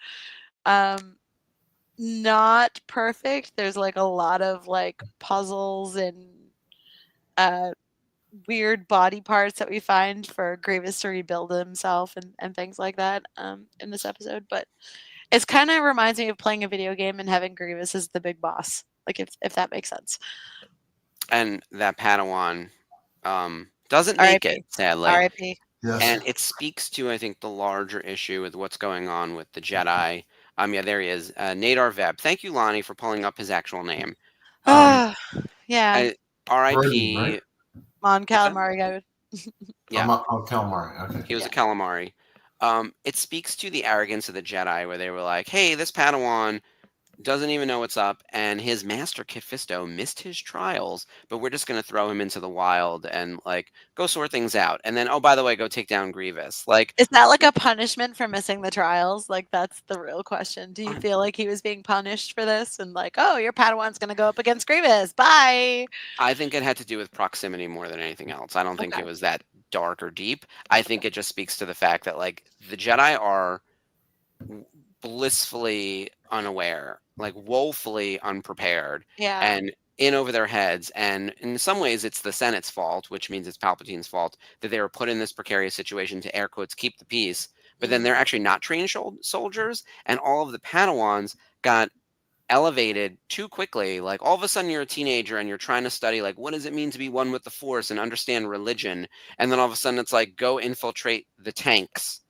Speaker 4: Not perfect. There's like a lot of like puzzles and weird body parts that we find for Grievous to rebuild himself and things like that in this episode. But it's kind of reminds me of playing a video game and having Grievous as the big boss. Like if that makes sense.
Speaker 3: And that Padawan doesn't make it, sadly.
Speaker 4: R.I.P.
Speaker 5: Yes.
Speaker 3: And it speaks to, I think, the larger issue with what's going on with the Jedi. Yeah, there he is. Nadar Veb. Thank you, Lonnie, for pulling up his actual name.
Speaker 4: Yeah.
Speaker 3: R.I.P.
Speaker 5: right?
Speaker 4: Mon
Speaker 3: What's that?
Speaker 4: Calamari guy.
Speaker 3: Yeah.
Speaker 5: Calamari. Okay.
Speaker 3: He was a calamari. It speaks to the arrogance of the Jedi, where they were like, "Hey, this Padawan doesn't even know what's up, and his master Kit Fisto missed his trials, but we're just gonna throw him into the wild and like go sort things out. And then, oh, by the way, go take down Grievous. Like,
Speaker 4: Is that like a punishment for missing the trials? Like, that's the real question. Do you
Speaker 3: I
Speaker 4: feel like he was being punished for this? And like, oh, your Padawan's gonna go up against Grievous. Bye.
Speaker 3: I think it had to do with proximity more than anything else. I don't think
Speaker 4: Okay.
Speaker 3: it was that dark or deep. I think it just speaks to the fact that like the Jedi are blissfully unaware, like woefully unprepared,
Speaker 4: Yeah.
Speaker 3: and in over their heads. And in some ways, it's the Senate's fault, which means it's Palpatine's fault that they were put in this precarious situation to air quotes keep the peace. But then they're
Speaker 4: Mhm.
Speaker 3: actually not trained soldiers, and all of the Padawans got elevated too quickly. Like all of a sudden you're a teenager and you're trying to study like what does it mean to be one with the force and understand religion, and then all of a sudden it's like go infiltrate the tanks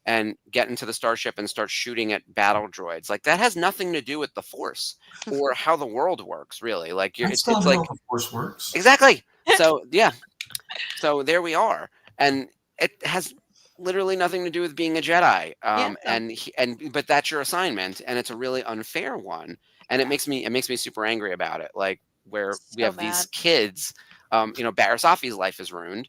Speaker 3: and get into the starship and start shooting at battle droids. Like that has nothing to do with the force or how the world works really. Like you're
Speaker 5: That's
Speaker 3: it's
Speaker 5: not
Speaker 3: like
Speaker 5: how the Force works.
Speaker 3: exactly. So yeah, so there we are, and it has literally nothing to do with being a Jedi.
Speaker 4: Yeah.
Speaker 3: And but that's your assignment, and it's a really unfair one, and
Speaker 4: Yeah.
Speaker 3: it makes me super angry about it. Like where we
Speaker 4: So
Speaker 3: have these
Speaker 4: mad.
Speaker 3: kids, Barriss Offee's life is ruined.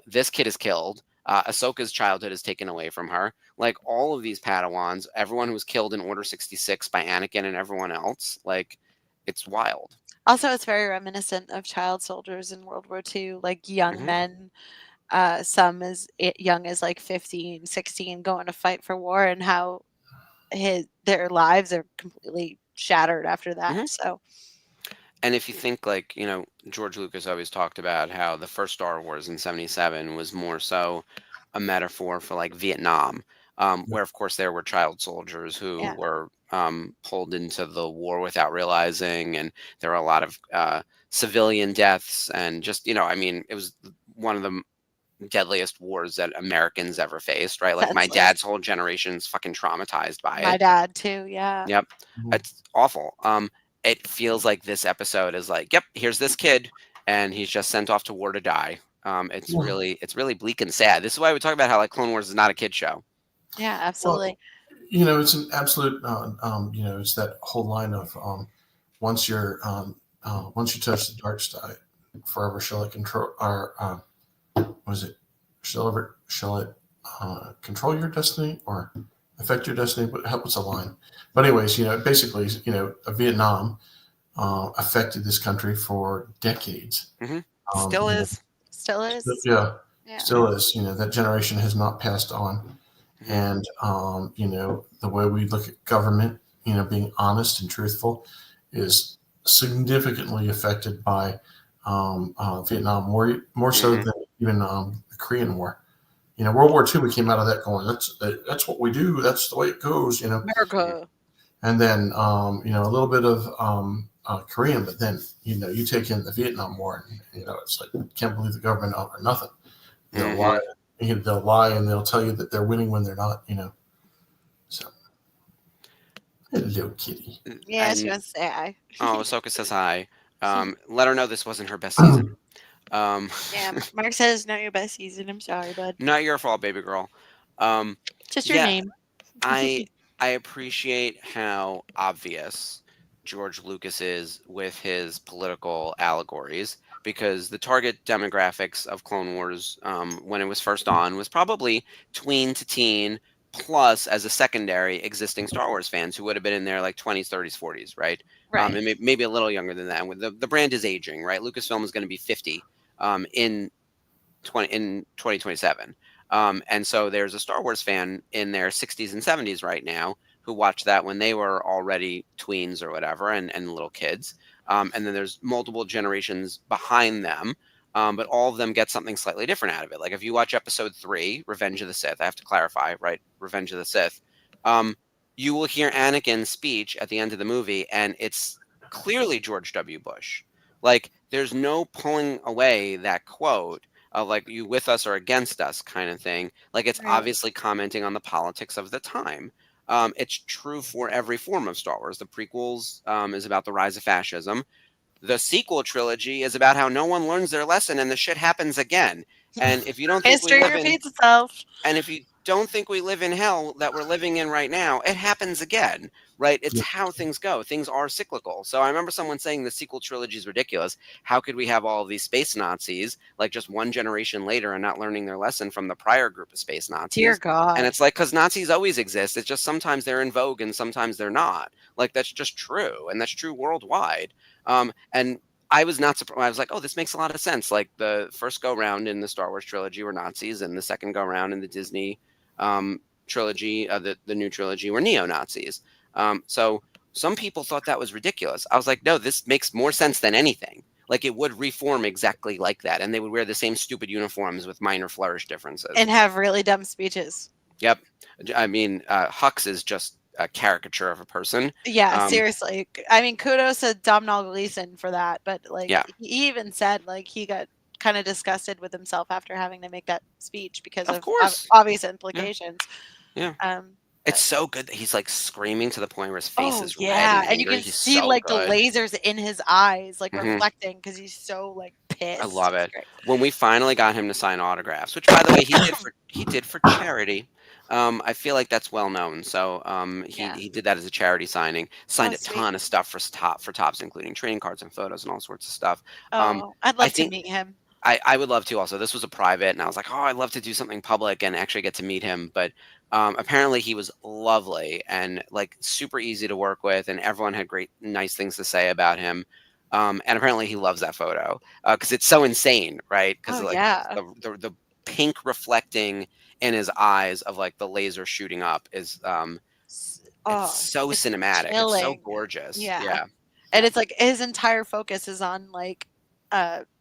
Speaker 3: This kid is killed. Ahsoka's childhood is taken away from her. Like all of these Padawans, everyone who was killed in Order 66 by Anakin and everyone else, like it's wild.
Speaker 4: Also, it's very reminiscent of child soldiers in World War II, like young
Speaker 3: Hmm.
Speaker 4: men, some as young as like 15, 16, going to fight for war, and how their lives are completely shattered after that.
Speaker 3: Hmm.
Speaker 4: So,
Speaker 3: And if you think like, George Lucas always talked about how the first Star Wars in 77 was more so a metaphor for like Vietnam, where of course there were child soldiers who
Speaker 4: yeah,
Speaker 3: were pulled into the war without realizing, and there were a lot of civilian deaths, and just, I mean, it was one of the deadliest wars that Americans ever faced, right? Like my
Speaker 4: that's like
Speaker 3: dad's whole generation's fucking traumatized by
Speaker 4: my
Speaker 3: it.
Speaker 4: dad too. Yeah,
Speaker 3: Yep.
Speaker 5: Mhm.
Speaker 3: It's awful. It feels like this episode is like, yep, here's this kid, and he's just sent off to war to die.
Speaker 5: Well,
Speaker 3: It's really bleak and sad. This is why we talk about how like Clone Wars is not a kid show.
Speaker 4: yeah,
Speaker 5: well,
Speaker 4: absolutely.
Speaker 5: it's an absolute. It's that whole line of once once you touch the dark side, forever shall it control. Or was it shall it control your destiny or affect your destiny? But what's the line? But anyways, basically, Vietnam affected this country for decades.
Speaker 3: Hmm.
Speaker 5: Um,
Speaker 3: Still
Speaker 5: you know,
Speaker 3: is.
Speaker 4: Still is.
Speaker 5: yeah,
Speaker 4: Yeah,
Speaker 5: still is. That generation has not passed on,
Speaker 3: Hmm.
Speaker 5: and the way we look at government, being honest and truthful, is significantly affected by Vietnam War, more so
Speaker 3: Hmm.
Speaker 5: than even the Korean War. World War II, we came out of that going, that's what we do. That's the way it goes.
Speaker 4: America.
Speaker 5: And then a little bit of Korean, but then you take in the Vietnam War, and it's like can't believe the government or nothing. They'll lie,
Speaker 3: Hmm.
Speaker 5: they'll lie, and they'll tell you that they're winning when they're not. So hello, kitty.
Speaker 4: Yeah, she
Speaker 3: And
Speaker 4: wants to say hi.
Speaker 3: oh, Ahsoka says hi. Let her know this wasn't her best season. Um,
Speaker 4: Yeah, Mark says not your best season. I'm sorry, bud.
Speaker 3: not your fault, baby girl. Um,
Speaker 4: Just your
Speaker 3: yeah,
Speaker 4: name.
Speaker 3: I I appreciate how obvious George Lucas is with his political allegories, because the target demographics of Clone Wars, when it was first on, was probably tween to teen, plus as a secondary existing Star Wars fans who would have been in their like 20s, 30s, 40s, right?
Speaker 4: Right.
Speaker 3: And maybe a little younger than that. When the brand is aging, right? Lucasfilm is going to be 50 in 2027. And so there's a Star Wars fan in their 60s and 70s right now who watched that when they were already tweens or whatever, and little kids. And then there's multiple generations behind them, but all of them get something slightly different out of it. Like if you watch Episode 3, Revenge of the Sith, I have to clarify, right? Revenge of the Sith. Um, you will hear Anakin's speech at the end of the movie, and it's clearly George W. Bush. Like there's no pulling away that quote of like you with us or against us kind of thing. Like it's
Speaker 4: Right.
Speaker 3: obviously commenting on the politics of the time. It's true for every form of Star Wars. The prequels is about the rise of fascism. The sequel trilogy is about how no one learns their lesson and the shit happens again. And if you don't think we
Speaker 4: History
Speaker 3: live in,
Speaker 4: repeats itself.
Speaker 3: and if you don't think we live in hell that we're living in right now. It happens again, right? It's how things go. Things are cyclical. So I remember someone saying the sequel trilogy is ridiculous. How could we have all of these space Nazis like just one generation later and not learning their lesson from the prior group of space
Speaker 4: Dear
Speaker 3: Nazis?
Speaker 4: God.
Speaker 3: And it's like, because Nazis always exist. It's just sometimes they're in vogue and sometimes they're not. Like, that's just true. And that's true worldwide. And I was not surprised. I was like, oh, this makes a lot of sense. Like, the first go round in the Star Wars trilogy were Nazis, and the second go round in the Disney trilogy, the new trilogy, were neo-Nazis. So some people thought that was ridiculous. I was like, no, this makes more sense than anything. Like, it would reform exactly like that, and they would wear the same stupid uniforms with minor flourish differences.
Speaker 4: And have really dumb speeches.
Speaker 3: Yep. I mean, Hux is just a caricature of a person.
Speaker 4: Yeah, seriously. I mean, kudos to Domhnall Gleeson for that. But like, he even said like he got kind of disgusted with himself after having to make that speech because of obvious implications.
Speaker 3: Yeah. It's so good that he's like screaming to the point where his face is red
Speaker 4: and you can see like the lasers in his eyes like reflecting because he's so like pissed.
Speaker 3: I love it. When we finally got him to sign autographs, which by the way he did for charity. I feel like that's well known. So he did that as a charity signing. Signed a ton of stuff for Topps, including trading cards and photos and all sorts of stuff.
Speaker 4: I'd love to meet him.
Speaker 3: I would love to also. This was a private, and I was like, oh, I'd love to do something public and actually get to meet him. But apparently he was lovely and like super easy to work with, and everyone had nice things to say about him. And apparently he loves that photo because it's so insane, right? Because the pink reflecting in his eyes of like the laser shooting up is it's so cinematic. Chilling. It's so gorgeous. Yeah.
Speaker 4: And it's like his entire focus is on like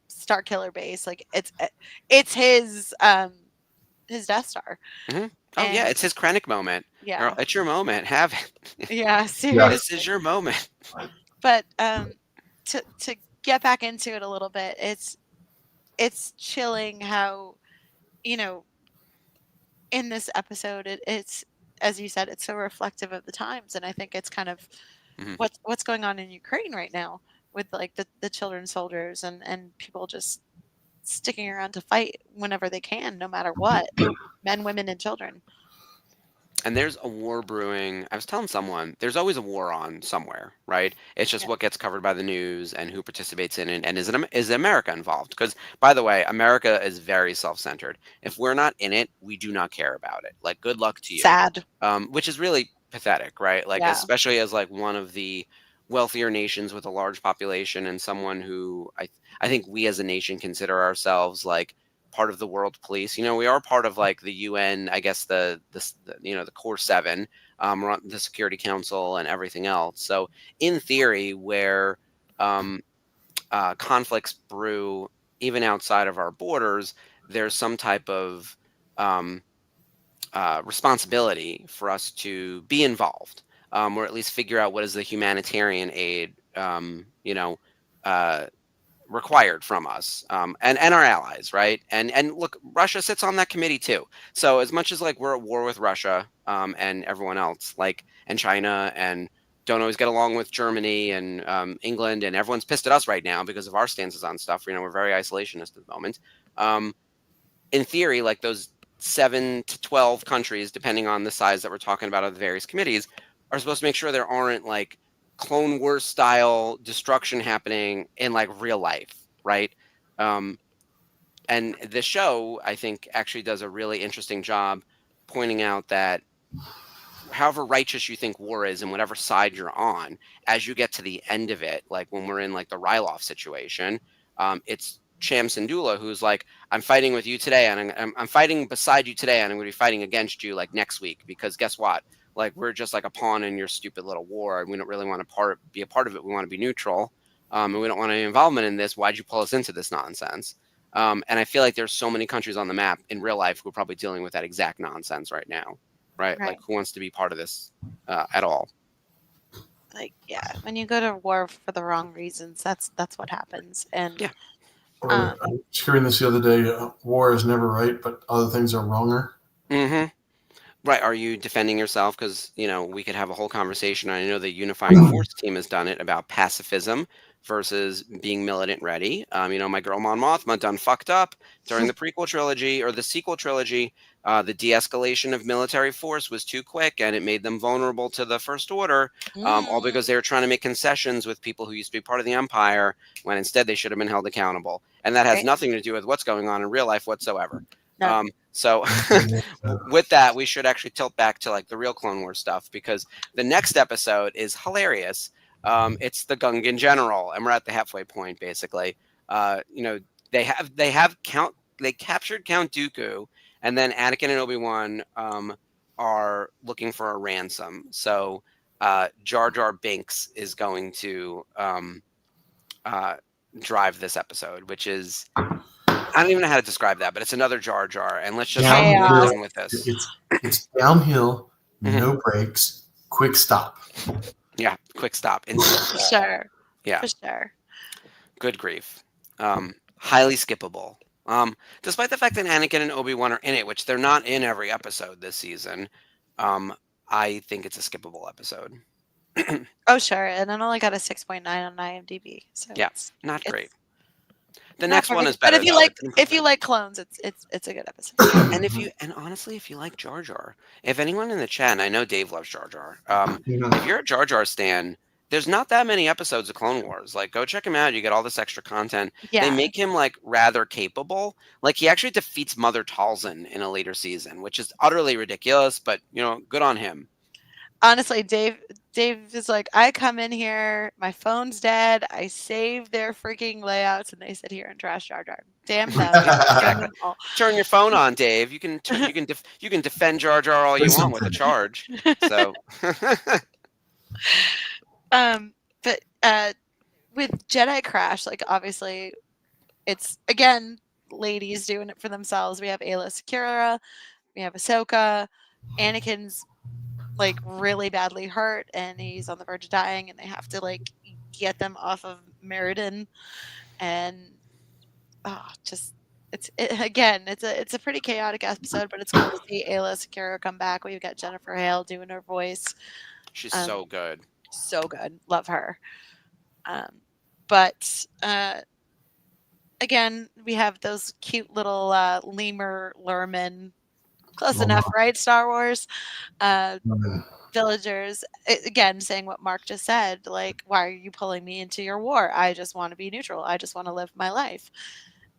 Speaker 4: Star Killer base. Like it's his Death Star.
Speaker 3: Mm-hmm. Oh yeah, it's his Krennic moment.
Speaker 4: Yeah.
Speaker 3: Girl, it's your moment. Have it.
Speaker 4: Yeah, seriously.
Speaker 3: This is your moment.
Speaker 4: But to get back into it a little bit, it's chilling how, you know, in this episode it's, as you said, it's so reflective of the times, and I think it's kind of what's going on in Ukraine right now with like the children soldiers and people just sticking around to fight whenever they can, no matter what. Men, women, and children.
Speaker 3: And there's a war brewing. I was telling someone, there's always a war on somewhere, right? It's just what gets covered by the news and who participates in it, and is America involved? Because, by the way, America is very self-centered. If we're not in it, we do not care about it. Like, good luck to you.
Speaker 4: Sad.
Speaker 3: Which is really pathetic, right? Like, especially as like one of the wealthier nations with a large population, and someone who I think we as a nation consider ourselves like part of the world police. You know, we are part of like the UN, I guess the core 7, we're on the Security Council and everything else. So in theory, where conflicts brew even outside of our borders, there's some type of responsibility for us to be involved, or at least figure out what is the humanitarian aid, required from us, and our allies, right? And look, Russia sits on that committee too. So as much as like we're at war with Russia and everyone else, like, and China, and don't always get along with Germany and England, and everyone's pissed at us right now because of our stances on stuff. You know, we're very isolationist at the moment. In theory, like those 7 to 12 countries, depending on the size that we're talking about of the various committees, are supposed to make sure there aren't like Clone Wars style destruction happening in like real life, right? And the show, I think, actually does a really interesting job pointing out that however righteous you think war is and whatever side you're on, as you get to the end of it, like when we're in like the Ryloff situation, it's Cham Syndulla who's like, I'm fighting with you today, and I'm fighting beside you today, and I'm going to be fighting against you like next week, because guess what? Like, we're just like a pawn in your stupid little war, and we don't really want to be a part of it. We want to be neutral, and we don't want any involvement in this. Why'd you pull us into this nonsense? And I feel like there's so many countries on the map in real life who are probably dealing with that exact nonsense right now, right? Like, who wants to be part of this at all?
Speaker 4: Like, yeah, when you go to war for the wrong reasons, that's what happens. And
Speaker 5: I was hearing this the other day. War is never right, but other things are wronger.
Speaker 3: Mm-hmm. Right. Are you defending yourself? Because, you know, we could have a whole conversation. I know the Unifying Force team has done it about pacifism versus being militant ready. My girl Mon Mothma done fucked up during the prequel trilogy or the sequel trilogy. The de-escalation of military force was too quick, and it made them vulnerable to the First Order, all because they were trying to make concessions with people who used to be part of the Empire, when instead they should have been held accountable. And that has
Speaker 4: Right.
Speaker 3: nothing to do with what's going on in real life whatsoever.
Speaker 4: No.
Speaker 3: So with that, we should actually tilt back to like the real Clone Wars stuff, because the next episode is hilarious. It's the Gungan General, and we're at the halfway point basically. They captured Count Dooku, and then Anakin and Obi-Wan are looking for a ransom. So Jar Jar Binks is going to drive this episode, which is, I don't even know how to describe that, but it's another Jar Jar, and let's just begin with this.
Speaker 5: It's downhill, no brakes, quick stop.
Speaker 3: Yeah, quick stop.
Speaker 4: For sure.
Speaker 3: Yeah.
Speaker 4: For sure.
Speaker 3: Good grief. Highly skippable. Despite the fact that Anakin and Obi-Wan are in it, which they're not in every episode this season, I think it's a skippable episode.
Speaker 4: Oh, sure. And it only got a 6.9 on IMDb. So
Speaker 3: yeah, not great. The
Speaker 4: not
Speaker 3: next one is better.
Speaker 4: But if you like clones, it's a good episode.
Speaker 3: And honestly, if you like Jar Jar, if anyone in the chat, and I know Dave loves Jar Jar, if you're a Jar Jar stan, there's not that many episodes of Clone Wars. Like, go check him out. You get all this extra content.
Speaker 4: Yeah.
Speaker 3: They make him like rather capable. Like, he actually defeats Mother Talzin in a later season, which is utterly ridiculous, but good on him.
Speaker 4: Honestly, Dave is like, I come in here, my phone's dead, I save their freaking layouts, and they sit here and trash Jar Jar. Damn them.
Speaker 3: Turn your phone on, Dave. You can defend Jar Jar all you want with a charge. So
Speaker 4: but with Jedi Crash, like, obviously it's, again, ladies doing it for themselves. We have Ayla Secura, we have Ahsoka, Anakin's like really badly hurt and he's on the verge of dying, and they have to like get them off of Meriden, and it's a pretty chaotic episode, but it's cool to see Ayla Secura come back. We've got Jennifer Hale doing her voice.
Speaker 3: She's so good.
Speaker 4: So good. Love her. But again, we have those cute little lemur lurmen. Close enough, right? Star Wars. Villagers. Again, saying what Mark just said. Like, why are you pulling me into your war? I just want to be neutral. I just want to live my life.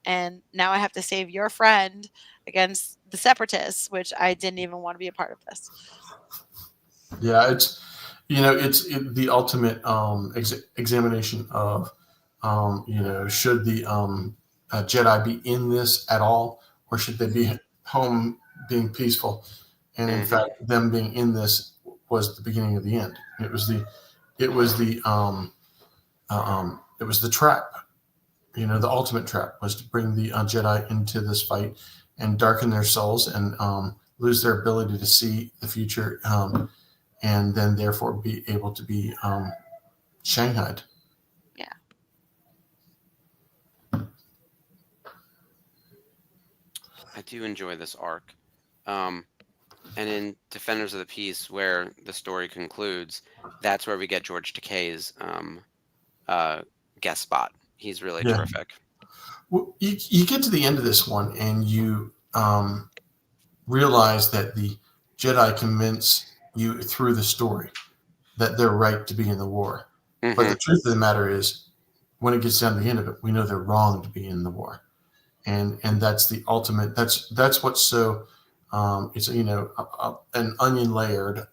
Speaker 4: And now I have to save your friend against the separatists, which I didn't even want to be a part of this.
Speaker 5: Yeah, it's the ultimate examination of should the Jedi be in this at all, or should they be home being peaceful? And in fact, them being in this was the beginning of the end. It was the trap. The ultimate trap was to bring the Jedi into this fight and darken their souls and lose their ability to see the future, and then therefore be able to be shanghaied.
Speaker 4: Yeah.
Speaker 3: I do enjoy this arc. And in Defenders of the Peace, where the story concludes, that's where we get George Takei's guest spot. He's really terrific.
Speaker 5: Well, you get to the end of this one, and you realize that the Jedi convince you through the story that they're right to be in the war. But the truth of the matter is, when it gets down to the end of it, we know they're wrong to be in the war. And that's the ultimate. That's what's so. It's an onion layered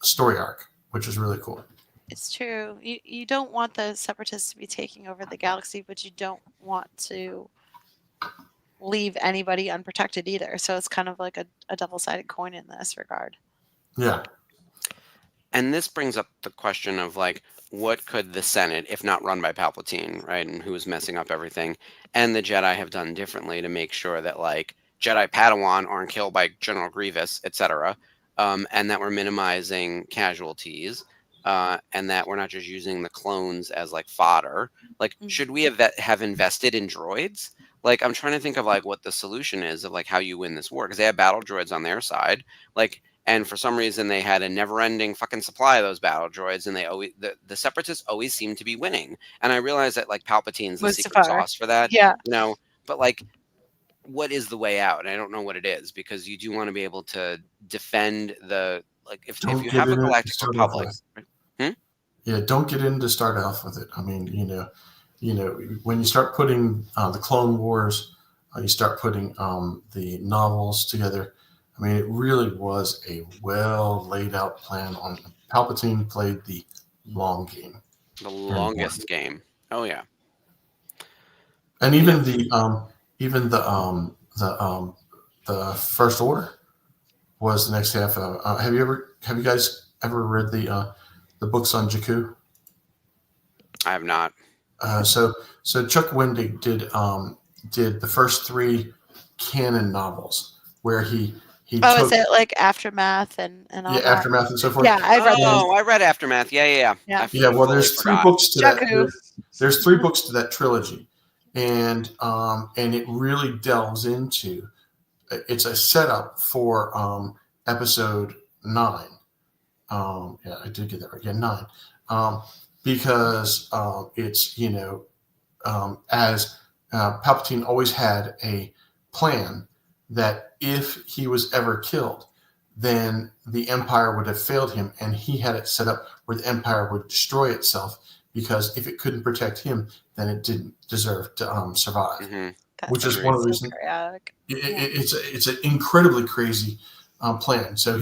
Speaker 5: story arc, which is really cool.
Speaker 4: It's true. You don't want the separatists to be taking over the galaxy, but you don't want to leave anybody unprotected either. So it's kind of like a double-sided coin in this regard.
Speaker 5: Yeah.
Speaker 3: And this brings up the question of like, what could the Senate, if not run by Palpatine, right, and who is messing up everything, and the Jedi have done differently to make sure that like Jedi Padawan aren't killed by General Grievous, etc., and that we're minimizing casualties, and that we're not just using the clones as like fodder. Like, should we have invested in droids? Like, I'm trying to think of like what the solution is of like how you win this war, because they have battle droids on their side. Like, And for some reason, they had a never-ending fucking supply of those battle droids, and they always the Separatists always seem to be winning. And I realize that like Palpatine's the secret
Speaker 4: Mustafar.
Speaker 3: sauce for that,
Speaker 4: Yeah.
Speaker 3: you know. But like, what is the way out? And I don't know what it is, because you do want to be able to defend the like if
Speaker 5: Don't
Speaker 3: you
Speaker 5: get
Speaker 3: have a
Speaker 5: in it to
Speaker 3: Galactic
Speaker 5: start off
Speaker 3: Republic.
Speaker 5: with. Yeah, don't get in to start off with it. I mean, when you start putting the Clone Wars, you start putting the novels together. I mean, it really was a well laid out plan. On Palpatine played the long game,
Speaker 3: The longest game. Oh yeah.
Speaker 5: and even the First Order was the next half. Have you guys ever read the books on Jakku?
Speaker 3: I have not.
Speaker 5: So Chuck Wendig did the first 3 canon novels where he took
Speaker 4: Is it like Aftermath and all that?
Speaker 5: Aftermath and so forth.
Speaker 4: Yeah, I've read those.
Speaker 3: Oh, I read Aftermath. Yeah.
Speaker 4: Yeah.
Speaker 5: Well, there's 3 books to that.
Speaker 4: Jakku.
Speaker 5: There's 3 books to that trilogy, and it really delves into. It's a setup for episode 9. Yeah, I did get that right. Yeah, 9. Because it's as Palpatine always had a plan that if he was ever killed, then the Empire would have failed him, and he had it set up where the Empire would destroy itself, because if it couldn't protect him, then it didn't deserve to survive.
Speaker 3: Mm-hmm.
Speaker 5: Which is one of the reasons. It's an incredibly crazy plan. So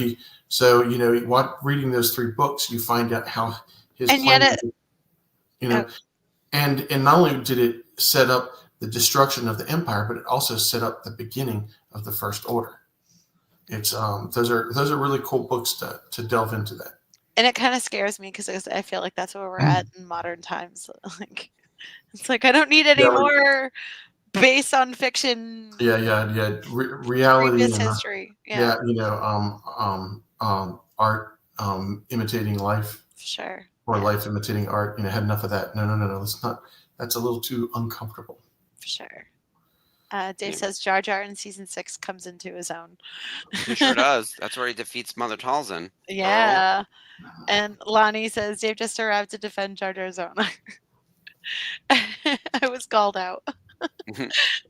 Speaker 5: reading those 3 books, you find out how his
Speaker 4: And
Speaker 5: plan.
Speaker 4: yet
Speaker 5: And not only did it set up the destruction of the Empire, but it also set up the beginning of the First Order. It's those are really cool books to delve into that.
Speaker 4: And it kind of scares me because I feel like that's where we're at in modern times. Like, it's like I don't need any more based on fiction.
Speaker 5: Reality
Speaker 4: previous history.
Speaker 5: Art imitating life.
Speaker 4: Sure.
Speaker 5: Or life imitating art. Had enough of that. No. That's a little too uncomfortable.
Speaker 4: For sure. Dave says Jar Jar in season 6 comes into his own.
Speaker 3: He sure does. That's where he defeats Mother Talzin.
Speaker 4: Yeah. And Lonnie says Dave just arrived to defend Jar Jar's own. I was called out.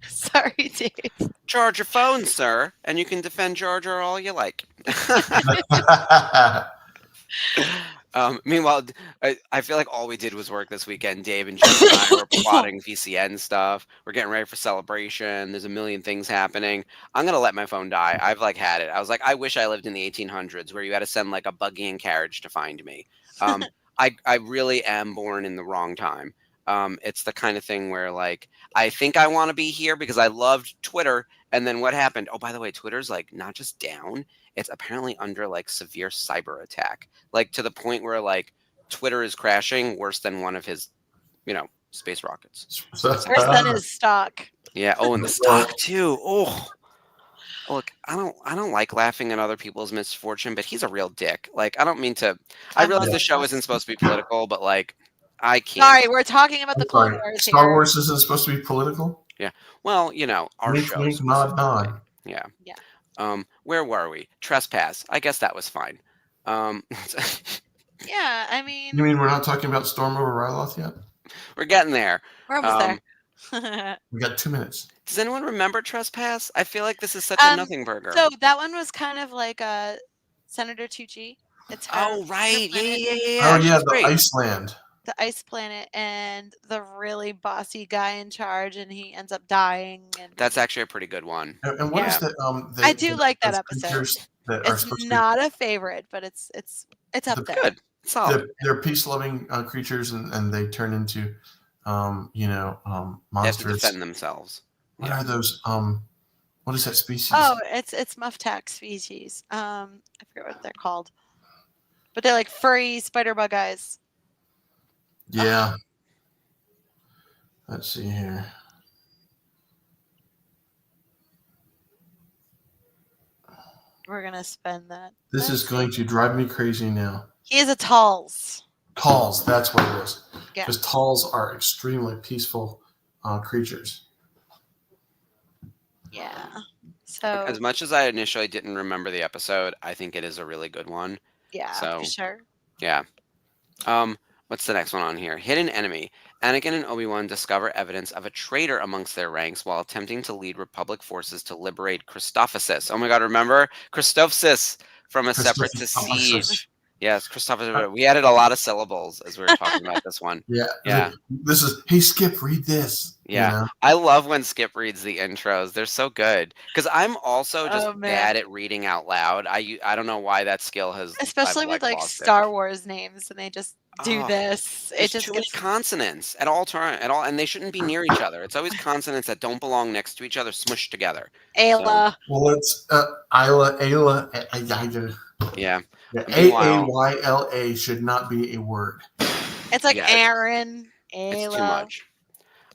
Speaker 4: Sorry, Dave.
Speaker 3: Charge your phone, sir, and you can defend Jar Jar all you like. Meanwhile, I feel like all we did was work this weekend. Dave and Jeff and I were plotting VCN stuff. We're getting ready for Celebration. There's a million things happening. I'm going to let my phone die. I've had it. I was like, I wish I lived in the 1800s where you had to send like a buggy and carriage to find me. I really am born in the wrong time. It's the kind of thing where like, I think I want to be here because I loved Twitter. And then what happened? Oh, by the way, Twitter's like not just down. It's apparently under like severe cyber attack, like to the point where like Twitter is crashing worse than one of his, space rockets.
Speaker 4: Worse than his stock.
Speaker 3: Yeah. Oh, and the stock too. Oh, look, I don't like laughing at other people's misfortune, but he's a real dick. Like, I don't mean to. I realize the show isn't supposed to be political, but like, I can't.
Speaker 4: Sorry, we're talking about the Clone Wars here.
Speaker 5: Star Wars isn't supposed to be political?
Speaker 3: Yeah. Well, our show.
Speaker 5: Wink, nod.
Speaker 3: Yeah. Where were we? Trespass. I guess that was fine.
Speaker 4: Yeah, I mean.
Speaker 5: You mean we're not talking about Storm over Ryloth yet?
Speaker 3: We're getting there.
Speaker 4: We're almost there.
Speaker 5: We got 2 minutes.
Speaker 3: Does anyone remember Trespass? I feel like this is such a nothing burger.
Speaker 4: So that one was kind of like Senator Tucci. It's
Speaker 3: right. Yeah.
Speaker 5: Oh yeah, the Iceland.
Speaker 4: The ice planet, and the really bossy guy in charge, and he ends up dying. And
Speaker 3: that's actually a pretty good one.
Speaker 5: And what is that?
Speaker 4: I do like that episode. It's not a favorite, but it's up there.
Speaker 3: Good. Solid.
Speaker 5: They're peace-loving creatures, and they turn into, monsters.
Speaker 3: They have to defend themselves.
Speaker 5: What are those? What is that species?
Speaker 4: Oh, it's Muftak species. I forget what they're called, but they're like furry spider bug guys.
Speaker 5: Yeah. Let's see here.
Speaker 4: We're gonna spend that.
Speaker 5: This is going to drive me crazy now.
Speaker 4: He is a Talz.
Speaker 5: Talz, that's what it is.
Speaker 4: Yeah.
Speaker 5: Because Talz are extremely peaceful creatures.
Speaker 4: Yeah. So
Speaker 3: As much as I initially didn't remember the episode, I think it is a really good one.
Speaker 4: yeah,
Speaker 3: So
Speaker 4: for sure.
Speaker 3: yeah. Um, what's the next one on here? Hidden enemy. Anakin and Obi-Wan discover evidence of a traitor amongst their ranks while attempting to lead Republic forces to liberate Christophasis. Oh my God, remember? Christophasis from a separate to
Speaker 5: Christophasis.
Speaker 3: siege. Yes, Christophasis. We added a lot of syllables as we were talking about this one.
Speaker 5: Yeah.
Speaker 3: Yeah.
Speaker 5: This is, hey, Skip, read this.
Speaker 3: Yeah.
Speaker 5: You know?
Speaker 3: I love when Skip reads the intros. They're so good. Because I'm also just
Speaker 4: Oh, man.
Speaker 3: bad at reading out loud. I don't know why that skill has
Speaker 4: Especially
Speaker 3: I've
Speaker 4: with like
Speaker 3: lost it.
Speaker 4: Star Wars names, and they just do
Speaker 3: Oh,
Speaker 4: this. It
Speaker 3: There's
Speaker 4: just
Speaker 3: too many
Speaker 4: gets
Speaker 3: consonants at all and they shouldn't be near each other. It's always consonants that don't belong next to each other, smushed together.
Speaker 4: Ayla.
Speaker 5: Well, it's Ayla.
Speaker 3: Yeah.
Speaker 5: Yeah,
Speaker 3: Meanwhile,
Speaker 5: Ayla should not be a word.
Speaker 4: It's like
Speaker 3: yeah,
Speaker 4: Aaron.
Speaker 3: it's too
Speaker 4: Ayla.
Speaker 3: much.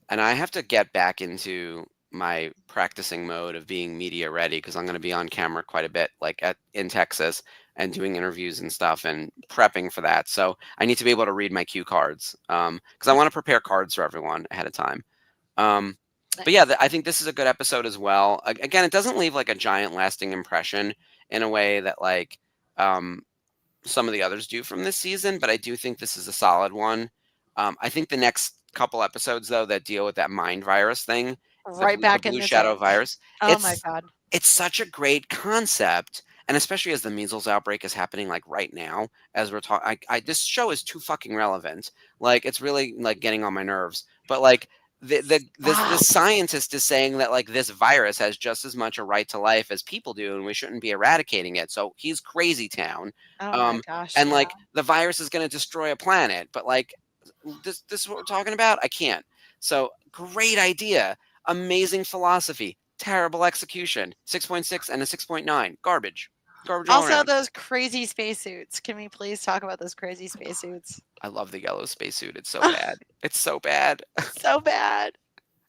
Speaker 3: And I have to get back into my practicing mode of being media ready because I'm going to be on camera quite a bit, like in Texas, and doing interviews and stuff and prepping for that. So I need to be able to read my cue cards because I want to prepare cards for everyone ahead of time. But yeah, I think this is a good episode as well. Again, it doesn't leave like a giant lasting impression in a way that like some of the others do from this season, but I do think this is a solid one. I think the next couple episodes though that deal with that mind virus thing,
Speaker 4: Right
Speaker 3: the
Speaker 4: back in
Speaker 3: blue
Speaker 4: this
Speaker 3: shadow
Speaker 4: age.
Speaker 3: virus,
Speaker 4: Oh my God.
Speaker 3: it's such a great concept, and especially as the measles outbreak is happening like right now as we're talking. This show is too fucking relevant. Like it's really like getting on my nerves. But like the scientist is saying that like this virus has just as much a right to life as people do, and we shouldn't be eradicating it. So he's crazy town.
Speaker 4: Oh my gosh.
Speaker 3: And
Speaker 4: yeah.
Speaker 3: like the virus is going to destroy a planet, but like this is what we're talking about. I can't. So great idea, amazing philosophy, terrible execution. 6.6 and a 6.9, garbage all
Speaker 4: Also,
Speaker 3: around.
Speaker 4: those crazy spacesuits. Can we please talk about those crazy spacesuits?
Speaker 3: I love the yellow spacesuit. It's so bad. It's so bad.
Speaker 4: So bad.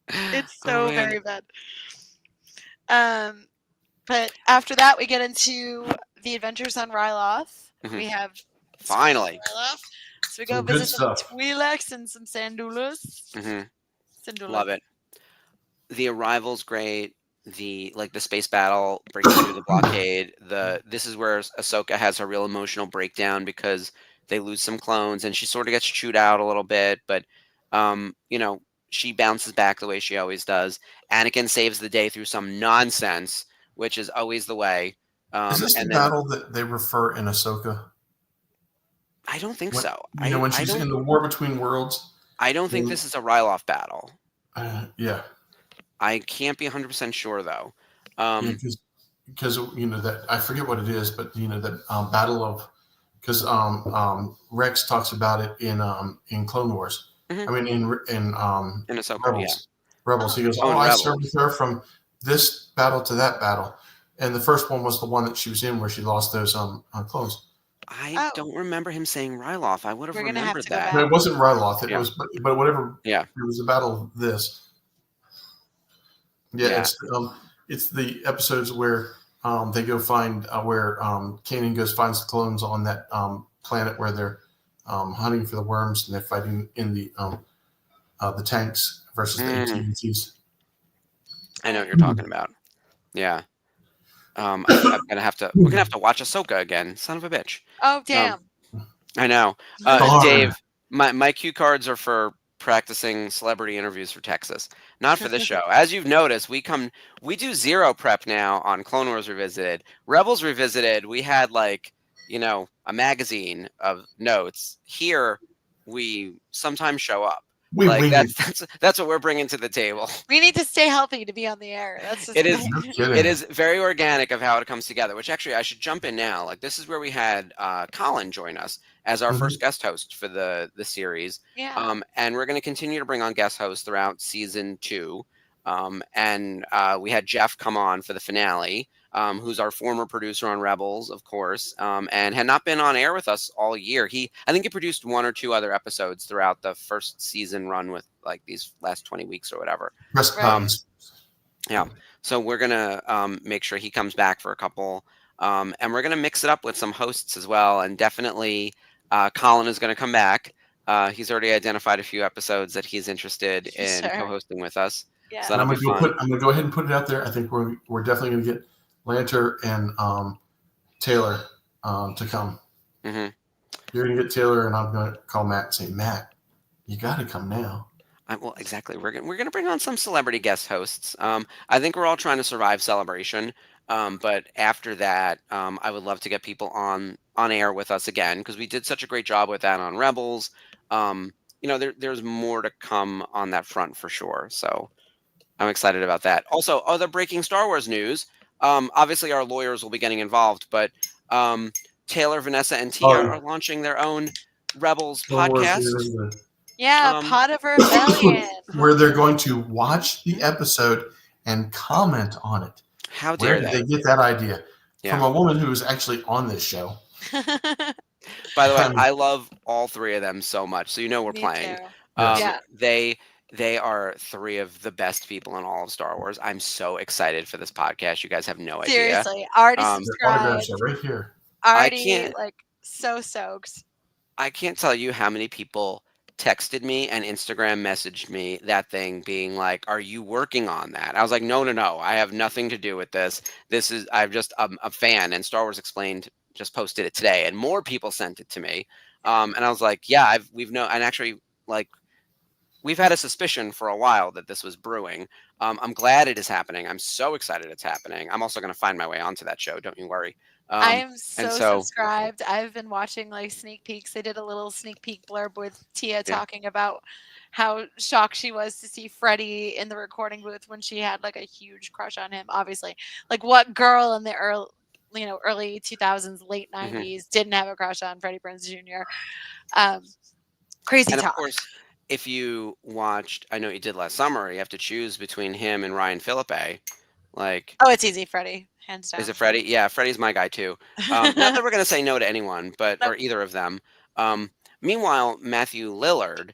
Speaker 4: It's so
Speaker 3: man.
Speaker 4: very bad. But after that, we get into the adventures on Ryloth.
Speaker 3: Mhm.
Speaker 4: We have
Speaker 3: Finally.
Speaker 4: Ryloth. So we go
Speaker 5: Some good
Speaker 4: visit some
Speaker 5: stuff.
Speaker 4: Twi'leks and some Sandulas. Sandulas.
Speaker 3: Love it. The arrival's great. The space battle breaking through the blockade. This is where Ahsoka has her real emotional breakdown because they lose some clones and she sort of gets chewed out a little bit, but she bounces back the way she always does. Anakin saves the day through some nonsense, which is always the way.
Speaker 5: Is this the battle that they refer in Ahsoka?
Speaker 3: I don't think so.
Speaker 5: When she's in the War Between Worlds?
Speaker 3: I don't think this is a Ryloth battle.
Speaker 5: Yeah.
Speaker 3: I can't be 100% sure though.
Speaker 5: Because that I forget what it is, but that battle of because Rex talks about it in Clone Wars.
Speaker 3: Mhm.
Speaker 5: I mean in
Speaker 3: Ahsoka,
Speaker 5: Rebels. Rebels. He goes,
Speaker 3: in
Speaker 5: I
Speaker 3: Rebels.
Speaker 5: served with her from this battle to that battle, and the first one was the one that she was in where she lost those clones.
Speaker 3: I don't remember him saying Ryloth. I would have remembered that.
Speaker 5: No, it wasn't Ryloth. It
Speaker 3: Yeah.
Speaker 5: was, but whatever.
Speaker 3: Yeah.
Speaker 5: It was a battle of this. Yeah. It's the episodes where they go find where Kanan goes finds the clones on that planet where they're hunting for the worms and they're fighting in the tanks versus the AT-ATs.
Speaker 3: I know what you're talking about. Yeah. I'm gonna have to. We're gonna have to watch Ahsoka again. Son of a bitch.
Speaker 4: Oh damn!
Speaker 3: I know. Dave, my cue cards are for practicing celebrity interviews for Texas, not for this show. As you've noticed, we do zero prep now on Clone Wars Revisited. Rebels Revisited, we had a magazine of notes. Here, we sometimes show up. That's what we're bringing to the table.
Speaker 4: We need to stay healthy to be on the air. That's just
Speaker 3: it is very organic of how it comes together, which actually I should jump in now. This is where we had Colin join us as our first guest host for the series.
Speaker 4: Yeah.
Speaker 3: And we're going to continue to bring on guest hosts throughout season 2. And we had Jeff come on for the finale, who's our former producer on Rebels, of course, and had not been on air with us all year. I think he produced 1 or 2 other episodes throughout the first season run with these last 20 weeks or whatever. Yeah. So we're going to make sure he comes back for a couple, and we're going to mix it up with some hosts as well. And definitely Colin is going to come back. He's already identified a few episodes that he's interested in co-hosting with us.
Speaker 4: Yeah.
Speaker 3: So
Speaker 5: And
Speaker 3: that'll be fun.
Speaker 5: I'm gonna go ahead and put it out there. I think we're definitely gonna get Lanter and Taylor to come.
Speaker 3: Hmm.
Speaker 5: You're gonna get Taylor, and I'm gonna call Matt and say, Matt, you got to come now.
Speaker 3: Well, exactly. We're gonna bring on some celebrity guest hosts. I think we're all trying to survive Celebration. But after that, I would love to get people on air with us again because we did such a great job with that on Rebels. There's more to come on that front for sure. So I'm excited about that. Also, other breaking Star Wars news. Obviously, our lawyers will be getting involved, but um, Taylor, Vanessa, and Tia
Speaker 5: Oh,
Speaker 3: are launching their own Rebels
Speaker 5: Star Wars
Speaker 3: podcast.
Speaker 4: Yeah,
Speaker 3: Um,
Speaker 4: Pot of Rebellion.
Speaker 5: where they're going to watch the episode and comment on it.
Speaker 3: How
Speaker 5: Where
Speaker 3: dare
Speaker 5: did
Speaker 3: they?
Speaker 5: they get that idea?
Speaker 3: Yeah.
Speaker 5: From a woman who is actually on this show.
Speaker 3: By the way,
Speaker 5: I mean,
Speaker 3: I love all three of them so much. So we're
Speaker 4: Me
Speaker 3: playing.
Speaker 4: too.
Speaker 5: Yes.
Speaker 4: Yeah.
Speaker 3: They are three of the best people in all of Star Wars. I'm so excited for this podcast. You guys have no idea.
Speaker 4: Seriously, already
Speaker 3: Um,
Speaker 5: their autographs
Speaker 4: subscribed.
Speaker 5: are right here.
Speaker 4: Already
Speaker 3: can't-
Speaker 4: like so stoked.
Speaker 3: I can't tell you how many people texted me and Instagram messaged me that thing being like, "Are you working on that?" I was like, "No, no, no. I have nothing to do with this. I'm just a fan." And Star Wars Explained just posted it today, and more people sent it to me. And I was like, "Yeah, we've known." And actually, like, we've had a suspicion for a while that this was brewing. I'm glad it is happening. I'm so excited it's happening. I'm also going to find my way onto that show. Don't you worry.
Speaker 4: I am
Speaker 3: And
Speaker 4: so
Speaker 3: so,
Speaker 4: subscribed. I've been watching like sneak peeks. They did a little sneak peek blurb with Tia
Speaker 3: Yeah.
Speaker 4: talking about how shocked she was to see Freddie in the recording booth when she had like a huge crush on him. Obviously, like what girl in the early 2000s, late 90s didn't have a crush on Freddie Prinze Jr. Crazy
Speaker 3: and of
Speaker 4: talk.
Speaker 3: course, if you watched, I know you did last summer, you have to choose between him and Ryan Phillippe. Like,
Speaker 4: Oh, it's easy, Freddie, hands down.
Speaker 3: is it Freddie? Yeah, Freddie's my guy too. Not that we're gonna say no to anyone, but
Speaker 4: Nope.
Speaker 3: or either of them. Meanwhile, Matthew Lillard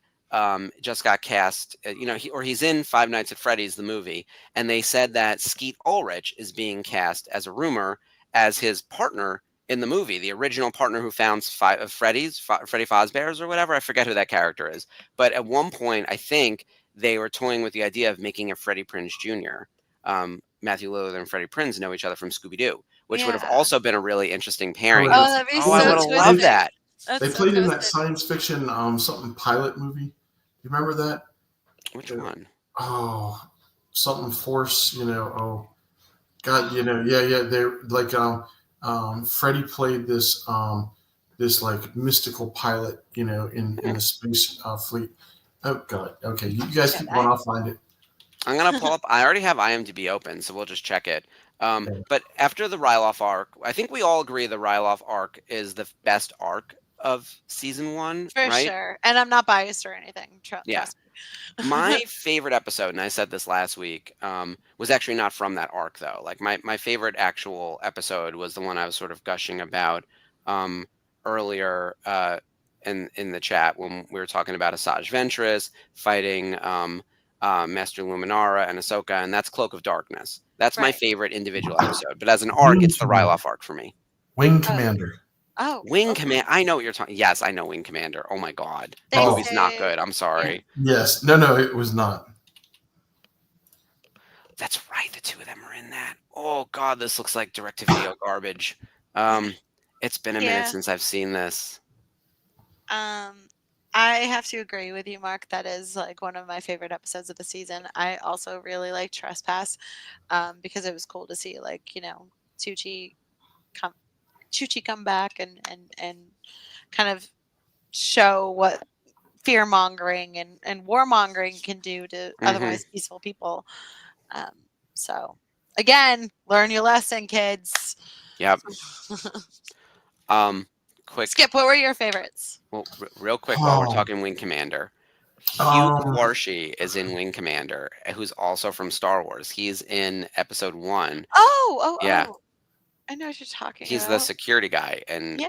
Speaker 3: just got cast. He's in Five Nights at Freddy's, the movie, and they said that Skeet Ulrich is being cast as a rumor as his partner in the movie, the original partner who found Freddy Fazbear's or whatever. I forget who that character is, but at one point, I think they were toying with the idea of making a Freddie Prinze Jr. Matthew Lillard and Freddie Prinze know each other from Scooby-Doo, which would have
Speaker 4: Yeah.
Speaker 3: also been a really interesting pairing.
Speaker 5: Oh,
Speaker 4: that'd be
Speaker 3: I
Speaker 4: so
Speaker 3: would have
Speaker 4: twisted.
Speaker 3: loved that.
Speaker 4: That's
Speaker 5: They
Speaker 4: so
Speaker 5: played in that
Speaker 4: twisted.
Speaker 5: science fiction something pilot movie. You remember that?
Speaker 3: Which one?
Speaker 5: Oh, something Force. Oh, God. Yeah. They're like Freddie played this this like mystical pilot. In the space fleet. Oh God. Okay, you guys keep going. I'll find it.
Speaker 3: I'm gonna pull up. I already have IMDb open, so we'll just check it. But after the Ryloff arc, I think we all agree the Ryloff arc is the best arc of season 1,
Speaker 4: For
Speaker 3: right?
Speaker 4: sure. And I'm not biased or anything.
Speaker 3: Yeah.
Speaker 4: Trust me.
Speaker 3: My favorite episode, and I said this last week, was actually not from that arc though. Like my favorite actual episode was the one I was sort of gushing about earlier in the chat when we were talking about Asajj Ventress fighting Master Luminara and Ahsoka, and that's Cloak of Darkness. That's my
Speaker 4: Right.
Speaker 3: favorite individual episode. But as an arc, it's the Ryloff arc for me.
Speaker 5: Wing Commander.
Speaker 4: Oh.
Speaker 3: Wing
Speaker 4: okay.
Speaker 3: Command. I know what you're talking. Yes, I know Wing Commander. Oh my God,
Speaker 4: They
Speaker 3: that
Speaker 5: Oh.
Speaker 3: movie's not
Speaker 4: say-
Speaker 3: good. I'm sorry.
Speaker 5: Yes. No, it was not.
Speaker 3: That's right. The two of them are in that. Oh God, this looks like direct-to-video garbage. It's been a minute
Speaker 4: Yeah.
Speaker 3: since I've seen this.
Speaker 4: I have to agree with you, Mark. That is like one of my favorite episodes of the season. I also really like Trespass because it was cool to see Tucci come back and kind of show what fear mongering and warmongering can do to otherwise peaceful people. So again, learn your lesson, kids.
Speaker 3: Yep. Quick.
Speaker 4: Skip, what were your favorites?
Speaker 3: Well, real quick while we're
Speaker 5: Oh.
Speaker 3: talking Wing Commander, Hugh
Speaker 5: Um,
Speaker 3: Quarshie is in Wing Commander, who's also from Star Wars. He's in Episode 1.
Speaker 4: Yeah. I know what you're talking
Speaker 3: He's
Speaker 4: about.
Speaker 3: the security guy, and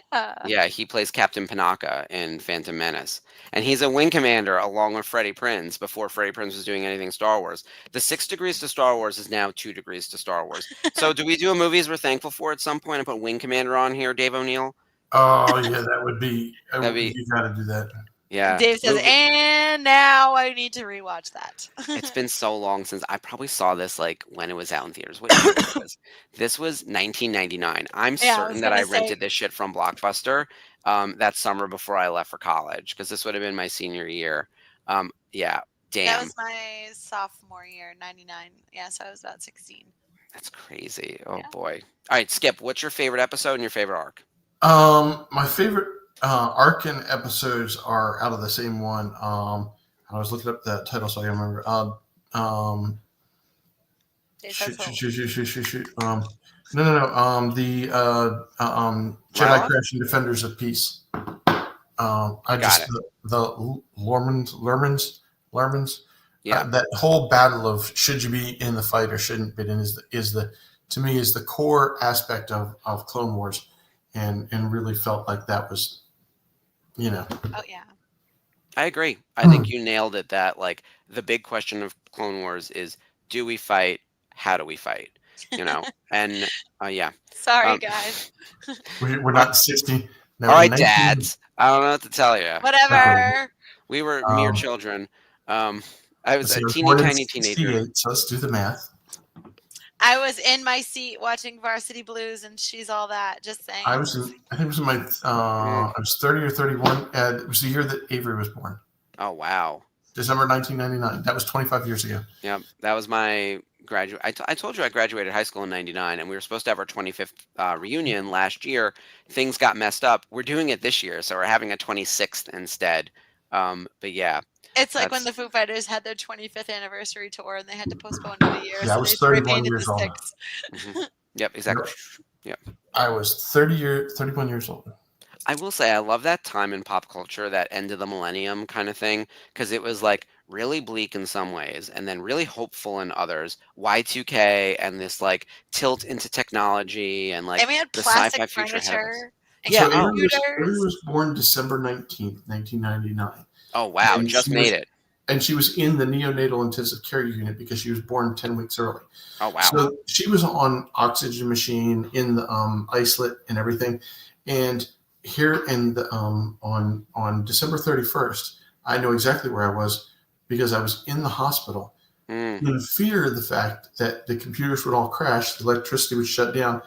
Speaker 4: Yeah.
Speaker 3: he plays Captain Panaka in Phantom Menace, and he's a Wing Commander along with Freddie Prinze before Freddie Prinze was doing anything Star Wars. The 6 degrees to Star Wars is now 2 degrees to Star Wars. So, do we do a movies we're thankful for at some point and put Wing Commander on here, Dave O'Neill?
Speaker 5: Oh yeah, that would be.
Speaker 3: That'd be-
Speaker 5: You got to do that.
Speaker 3: Yeah.
Speaker 4: Dave says,
Speaker 3: Movie.
Speaker 4: and now I need to rewatch that.
Speaker 3: It's been so long since I probably saw this like when it was out in theaters. What year was this? This was 1999. I'm
Speaker 4: Yeah, I
Speaker 3: certain
Speaker 4: was
Speaker 3: that I
Speaker 4: gonna say.
Speaker 3: rented this shit from Blockbuster that summer before I left for college because this would have been my senior year. Yeah,
Speaker 4: That
Speaker 3: damn,
Speaker 4: was my sophomore year, 99. Yeah, so I was about 16.
Speaker 3: that's crazy. Oh
Speaker 4: Yeah.
Speaker 3: boy. All right, Skip, what's your favorite episode and your favorite arc?
Speaker 5: My favorite arc and episodes are out of the same one. I was looking up that title so I can remember.
Speaker 4: Dave says home.
Speaker 5: Shoot. No. The Jedi
Speaker 3: Ryloth?
Speaker 5: Crash and Defenders of Peace. I
Speaker 3: Got
Speaker 5: just
Speaker 3: it.
Speaker 5: the Lormans.
Speaker 3: Yeah,
Speaker 5: That whole battle of should you be in the fight or shouldn't be in is the to me is the core aspect of Clone Wars, and really felt like that was,
Speaker 4: Oh, yeah.
Speaker 3: I agree. I think you nailed it. That like the big question of Clone Wars is, do we fight? How do we fight? And yeah.
Speaker 4: Sorry,
Speaker 3: Um,
Speaker 4: guys.
Speaker 5: we're
Speaker 3: all
Speaker 5: not 60 now.
Speaker 3: all
Speaker 5: In
Speaker 3: right,
Speaker 5: 19,
Speaker 3: dads. I don't know what to tell you.
Speaker 4: Whatever.
Speaker 3: We were mere children. I was
Speaker 5: let's see,
Speaker 3: a
Speaker 5: I was
Speaker 3: teeny
Speaker 5: born in
Speaker 3: tiny teenager.
Speaker 5: 68, so let's do the math.
Speaker 4: I was in my seat watching Varsity Blues and She's All That. Just saying.
Speaker 5: I think it was in my I was 30 or 31. It was the year that Avery was born.
Speaker 3: Oh wow.
Speaker 5: December 1999. That was 25 years ago.
Speaker 3: Yeah, that was my graduate. I told you I graduated high school in '99, and we were supposed to have our 25th reunion last year. Things got messed up. We're doing it this year, so we're having a 26th instead. But yeah,
Speaker 4: It's like when
Speaker 3: that's
Speaker 4: the Foo Fighters had their 25th anniversary tour and they had to postpone it a year,
Speaker 5: Yeah, I
Speaker 4: so
Speaker 5: was
Speaker 4: they spray
Speaker 5: 31
Speaker 4: painted the
Speaker 5: years old.
Speaker 4: sticks.
Speaker 3: yep, exactly. Yep.
Speaker 5: I was 31 years old.
Speaker 3: I will say I love that time in pop culture, that end of the millennium kind of thing, because it was like really bleak in some ways and then really hopeful in others. Y2K and this like tilt into technology and like
Speaker 4: And we had
Speaker 3: the
Speaker 4: plastic
Speaker 3: sci-fi future ahead of us.
Speaker 4: furniture and
Speaker 3: Yeah.
Speaker 5: So Avery
Speaker 4: computers.
Speaker 5: was born December 19th, 1999.
Speaker 3: Oh wow,
Speaker 5: And
Speaker 3: just
Speaker 5: she
Speaker 3: made
Speaker 5: was,
Speaker 3: it.
Speaker 5: And she was in the neonatal intensive care unit because she was born 10 weeks early.
Speaker 3: Oh wow.
Speaker 5: So she was on oxygen machine in the isolate and everything. And here in the on December 31st, I know exactly where I was because I was in the hospital in fear of the fact that the computers would all crash, the electricity would shut down,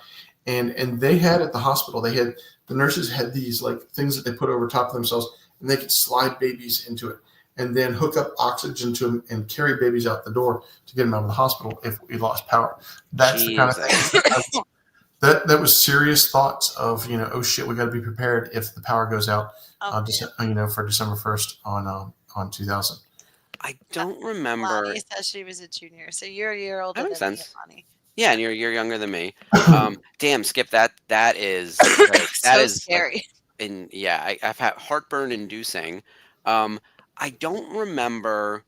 Speaker 5: and they had at the hospital, the nurses had these like things that they put over top of themselves, and they could slide babies into it and then hook up oxygen to them and carry babies out the door to get them out of the hospital if we lost power. That's the kind of thing. That was serious thoughts of, oh shit, we got to be prepared if the power goes out, for December 1st on 2000.
Speaker 3: I don't remember.
Speaker 4: Lonnie says she was a junior, so you're a year older
Speaker 3: That
Speaker 4: than
Speaker 3: makes
Speaker 4: me,
Speaker 3: sense.
Speaker 4: Lonnie.
Speaker 3: Yeah, and you're younger than me. Damn, Skip, that is like, that
Speaker 4: So
Speaker 3: is
Speaker 4: scary.
Speaker 3: Like, I've had heartburn inducing. I don't remember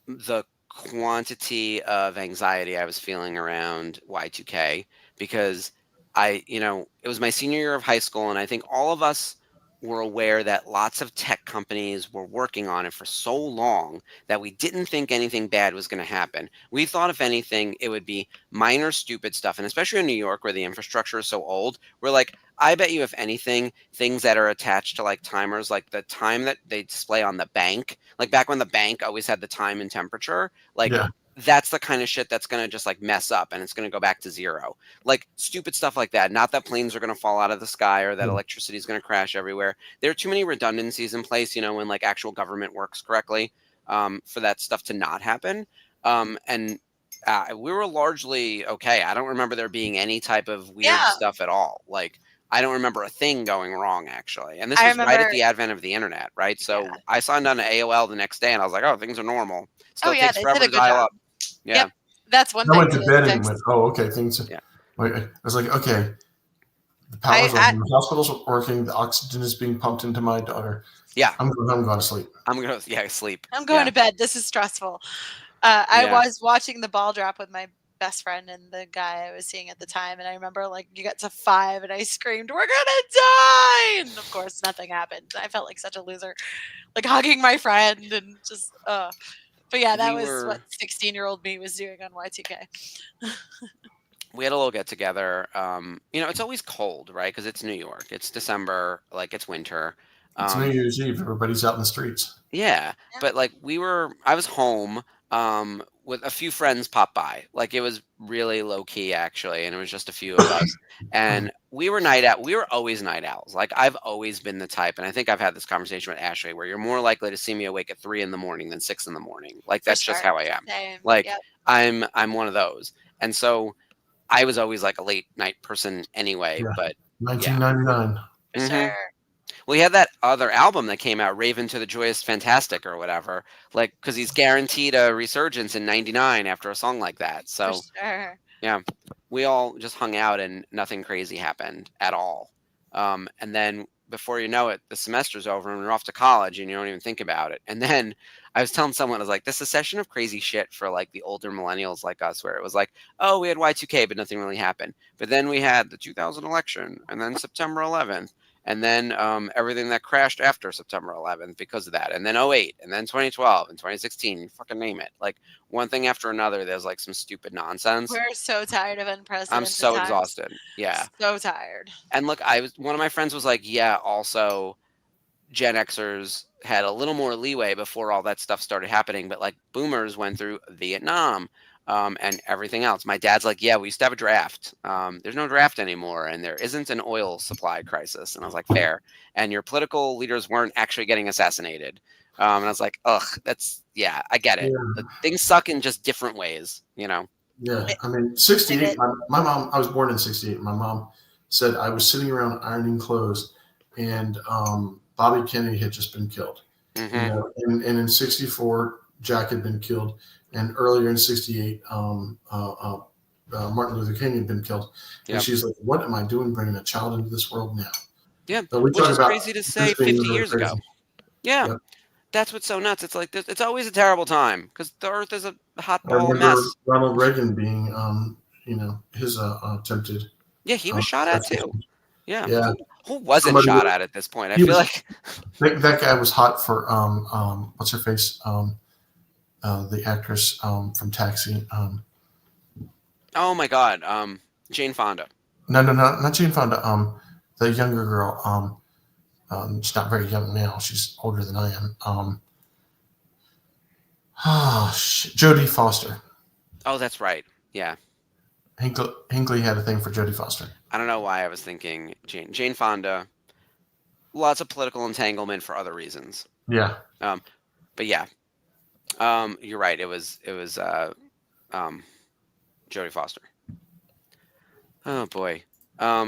Speaker 3: the quantity of anxiety I was feeling around Y2K because it was my senior year of high school, and I think all of us were aware that lots of tech companies were working on it for so long that we didn't think anything bad was going to happen. We thought, if anything, it would be minor stupid stuff. And especially in New York, where the infrastructure is so old, we're like, I bet you, if anything, things that are attached to like timers, like the time that they display on the bank, like back when the bank always had the time and temperature, like
Speaker 5: Yeah.
Speaker 3: that's the kind of shit that's going to just like mess up and it's going to go back to zero. Like stupid stuff like that. Not that planes are going to fall out of the sky or that electricity is going to crash everywhere. There are too many redundancies in place, when like actual government works correctly, for that stuff to not happen. And we were largely okay. I don't remember there being any type of weird stuff at all. Like, I don't remember a thing going wrong, actually. And this was right at the advent of the internet, right? So I signed on to AOL the next day, and I was like, oh, things are normal. Still takes
Speaker 4: they
Speaker 3: forever
Speaker 4: did a
Speaker 3: to
Speaker 4: good
Speaker 3: dial
Speaker 4: job.
Speaker 3: up. Yeah.
Speaker 4: Yep. That's one
Speaker 5: I
Speaker 4: thing.
Speaker 5: went to bed and
Speaker 4: fixed.
Speaker 5: went, oh, okay, things.
Speaker 3: Yeah.
Speaker 5: I was like, okay, the power's on, the hospital's working, the oxygen is being pumped into my daughter.
Speaker 3: Yeah.
Speaker 5: I'm going to sleep.
Speaker 3: Sleep.
Speaker 4: I'm going to bed. This is stressful. I was watching the ball drop with my best friend and the guy I was seeing at the time, and I remember like you got to 5 and I screamed, we're gonna die, and of course nothing happened. I felt like such a loser, like hugging my friend and just but yeah, that was what 16-year-old me was doing on Y2K.
Speaker 3: We had a little get together. It's always cold, right? Because it's New York, it's December, like it's winter.
Speaker 5: It's New Year's Eve. Everybody's out in the streets.
Speaker 3: Yeah,
Speaker 4: Yeah.
Speaker 3: but like I was home with a few friends pop by. Like it was really low key actually, and it was just a few of us. And we were night out. We were always night owls. Like I've always been the type, and I think I've had this conversation with Ashley, where you're more likely to see me awake at 3 in the morning than 6 in the morning. Like
Speaker 4: For
Speaker 3: that's just
Speaker 4: sure.
Speaker 3: how I am.
Speaker 4: Same.
Speaker 3: Like
Speaker 4: Yep.
Speaker 3: I'm one of those. And so I was always like a late night person anyway,
Speaker 5: Yeah.
Speaker 3: but
Speaker 5: 1999.
Speaker 4: For
Speaker 3: Mhm.
Speaker 4: sure.
Speaker 3: Well, he had that other album that came out, Raven to the Joyous Fantastic or whatever, like because he's guaranteed a resurgence in '99 after a song like that.
Speaker 4: For
Speaker 3: So
Speaker 4: sure.
Speaker 3: yeah, we all just hung out and nothing crazy happened at all. And then before you know it, the semester's over and we're off to college and you don't even think about it. And then I was telling someone, I was like, this is a session of crazy shit for like the older millennials like us, where it was like, oh, we had Y2K, but nothing really happened. But then we had the 2000 election and then September 11th. And then everything that crashed after September 11th because of that. And then '08, and then 2012, and 2016, you fucking name it. Like one thing after another, there's like some stupid nonsense.
Speaker 4: We're so tired of
Speaker 3: I'm
Speaker 4: unprecedented
Speaker 3: so
Speaker 4: times.
Speaker 3: exhausted. Yeah.
Speaker 4: So tired.
Speaker 3: And look, one of my friends was like, yeah, also Gen Xers had a little more leeway before all that stuff started happening, but like boomers went through Vietnam and everything else. My dad's like, yeah, we used to have a draft. There's no draft anymore, and there isn't an oil supply crisis. And I was like, fair. And your political leaders weren't actually getting assassinated. And I was like, ugh, yeah, I get it.
Speaker 5: Yeah.
Speaker 3: Like, things suck in just different ways, you know?
Speaker 5: Yeah, I mean, 68. My mom. I was born in 68. My mom said I was sitting around ironing clothes, and Bobby Kennedy had just been killed.
Speaker 3: Mhm.
Speaker 5: You know, and in 64, Jack had been killed, and earlier in 68, Martin Luther King had been killed. And
Speaker 3: Yep.
Speaker 5: she's like, "What am I doing, bringing a child into this world now?"
Speaker 3: Yeah,
Speaker 5: But we
Speaker 3: which
Speaker 5: talk
Speaker 3: is
Speaker 5: about
Speaker 3: crazy to say
Speaker 5: this being
Speaker 3: 50
Speaker 5: really
Speaker 3: years ago.
Speaker 5: crazy.
Speaker 3: Yeah.
Speaker 5: Yep.
Speaker 3: That's what's so nuts. It's like it's always a terrible time because the Earth is a hot
Speaker 5: I
Speaker 3: ball
Speaker 5: remember
Speaker 3: mess.
Speaker 5: Ronald Reagan being, his attempted.
Speaker 3: Yeah, he was shot at too.
Speaker 5: assassination.
Speaker 3: Yeah.
Speaker 5: Yeah.
Speaker 3: Who wasn't
Speaker 5: Somebody
Speaker 3: shot
Speaker 5: was-
Speaker 3: at this point? I
Speaker 5: he
Speaker 3: feel
Speaker 5: was-
Speaker 3: like
Speaker 5: That guy was hot for what's her face, the actress from Taxi.
Speaker 3: oh my god, Jane Fonda.
Speaker 5: No, not Jane Fonda. The younger girl. She's not very young now. She's older than I am. Jodie Foster.
Speaker 3: Oh, that's right. Yeah.
Speaker 5: Hinckley had a thing for Jodie Foster.
Speaker 3: I don't know why I was thinking Jane Fonda. Lots of political entanglement for other reasons.
Speaker 5: Yeah.
Speaker 3: But yeah. You're right. It was Jodie Foster. Oh boy.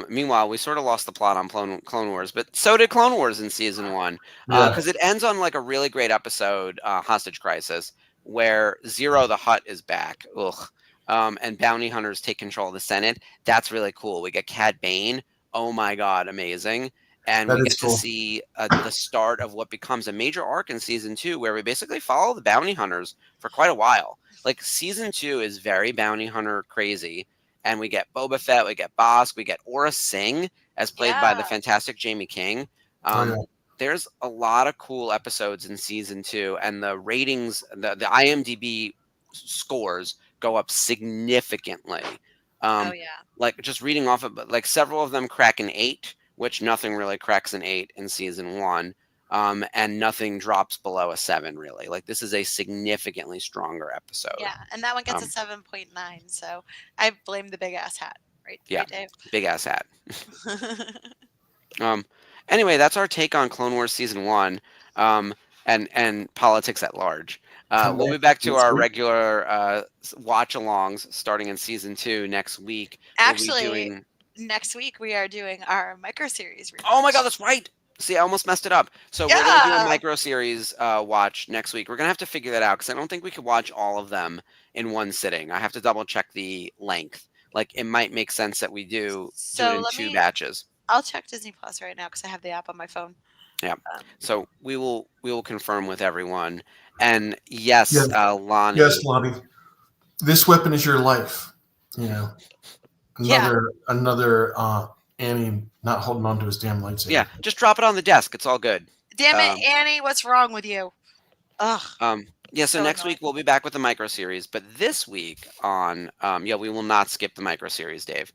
Speaker 3: Meanwhile, we sort of lost the plot on Clone Wars, but so did Clone Wars in season 1, because it ends on like a really great episode, Hostage Crisis, where Zero the Hutt is back. Ugh. And bounty hunters take control of the Senate. That's really cool. We get Cad Bane. Oh my god, amazing. And
Speaker 5: That
Speaker 3: we
Speaker 5: is
Speaker 3: get
Speaker 5: cool.
Speaker 3: to see the start of what becomes a major arc in season 2, where we basically follow the bounty hunters for quite a while. Like season 2 is very bounty hunter crazy. And we get Boba Fett, we get Bosk, we get Aura Singh as played by the
Speaker 4: Yeah.
Speaker 3: fantastic Jamie King.
Speaker 5: Yeah.
Speaker 3: There's a lot of cool episodes in season 2, and the ratings, the IMDb scores go up significantly.
Speaker 4: Oh yeah.
Speaker 3: Like just reading off of, like several of them crack an 8, which nothing really cracks an 8 in season 1. And nothing drops below a 7 really. Like this is a significantly stronger episode.
Speaker 4: Yeah, and that one gets a 7.9. So I blame the big ass hat, right?
Speaker 3: Yeah.
Speaker 4: Right, Dave?
Speaker 3: Big ass hat. Anyway, that's our take on Clone Wars season 1, and politics at large. We'll be back to our regular watch-alongs starting in season 2 next week.
Speaker 4: Actually, next week we are doing our micro series.
Speaker 3: Oh my god, that's right. See, I almost messed it up. So we're gonna do a micro series watch next week. We're gonna have to figure that out because I don't think we could watch all of them in one sitting. I have to double check the length. Like it might make sense that we do it in 2 batches.
Speaker 4: I'll check Disney Plus right now because I have the app on my phone.
Speaker 3: Yeah. So we will confirm with everyone. And yes, Lonnie.
Speaker 5: Yes, Lonnie. This weapon is your life. You know. Another Annie not holding on to his damn lightsaber.
Speaker 3: Yeah, just drop it on the desk. It's all good.
Speaker 4: Damn it, Annie! What's wrong with you? Ugh.
Speaker 3: Yeah, so next week we'll be back with the micro series, but this week on we will not skip the micro series, Dave.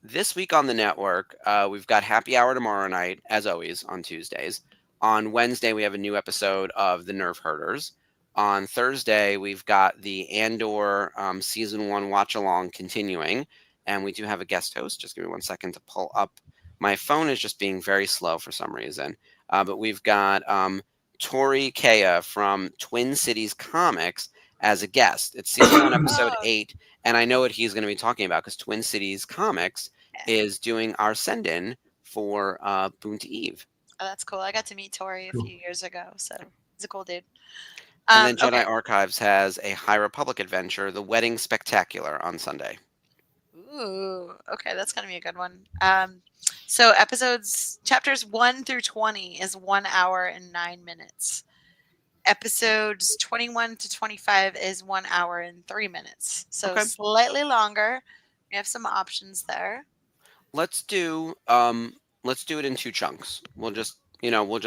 Speaker 3: This week on the network, we've got happy hour tomorrow night, as always, on Tuesdays. On Wednesday, we have a new episode of The Nerve Herders. On Thursday, we've got the Andor Season 1 watch-along continuing, and we do have a guest host. Just give me 1 second to pull up. My phone is just being very slow for some reason. But we've got Tori Kea from Twin Cities Comics as a guest. It's Season 1, Episode 8, and I know what he's going to be talking about because Twin Cities Comics is doing our send-in for Boon to Eve.
Speaker 4: Oh, that's cool. I got to meet Tori a few years ago, so he's a cool dude.
Speaker 3: And then Jedi Archives has a High Republic adventure, The Wedding Spectacular, on Sunday.
Speaker 4: Ooh, okay, that's going to be a good one. So chapters 1 through 20 is 1 hour and 9 minutes. Episodes 21 to 25 is 1 hour and 3 minutes. So slightly longer. We have some options there.
Speaker 3: Let's do it in 2 chunks. We'll just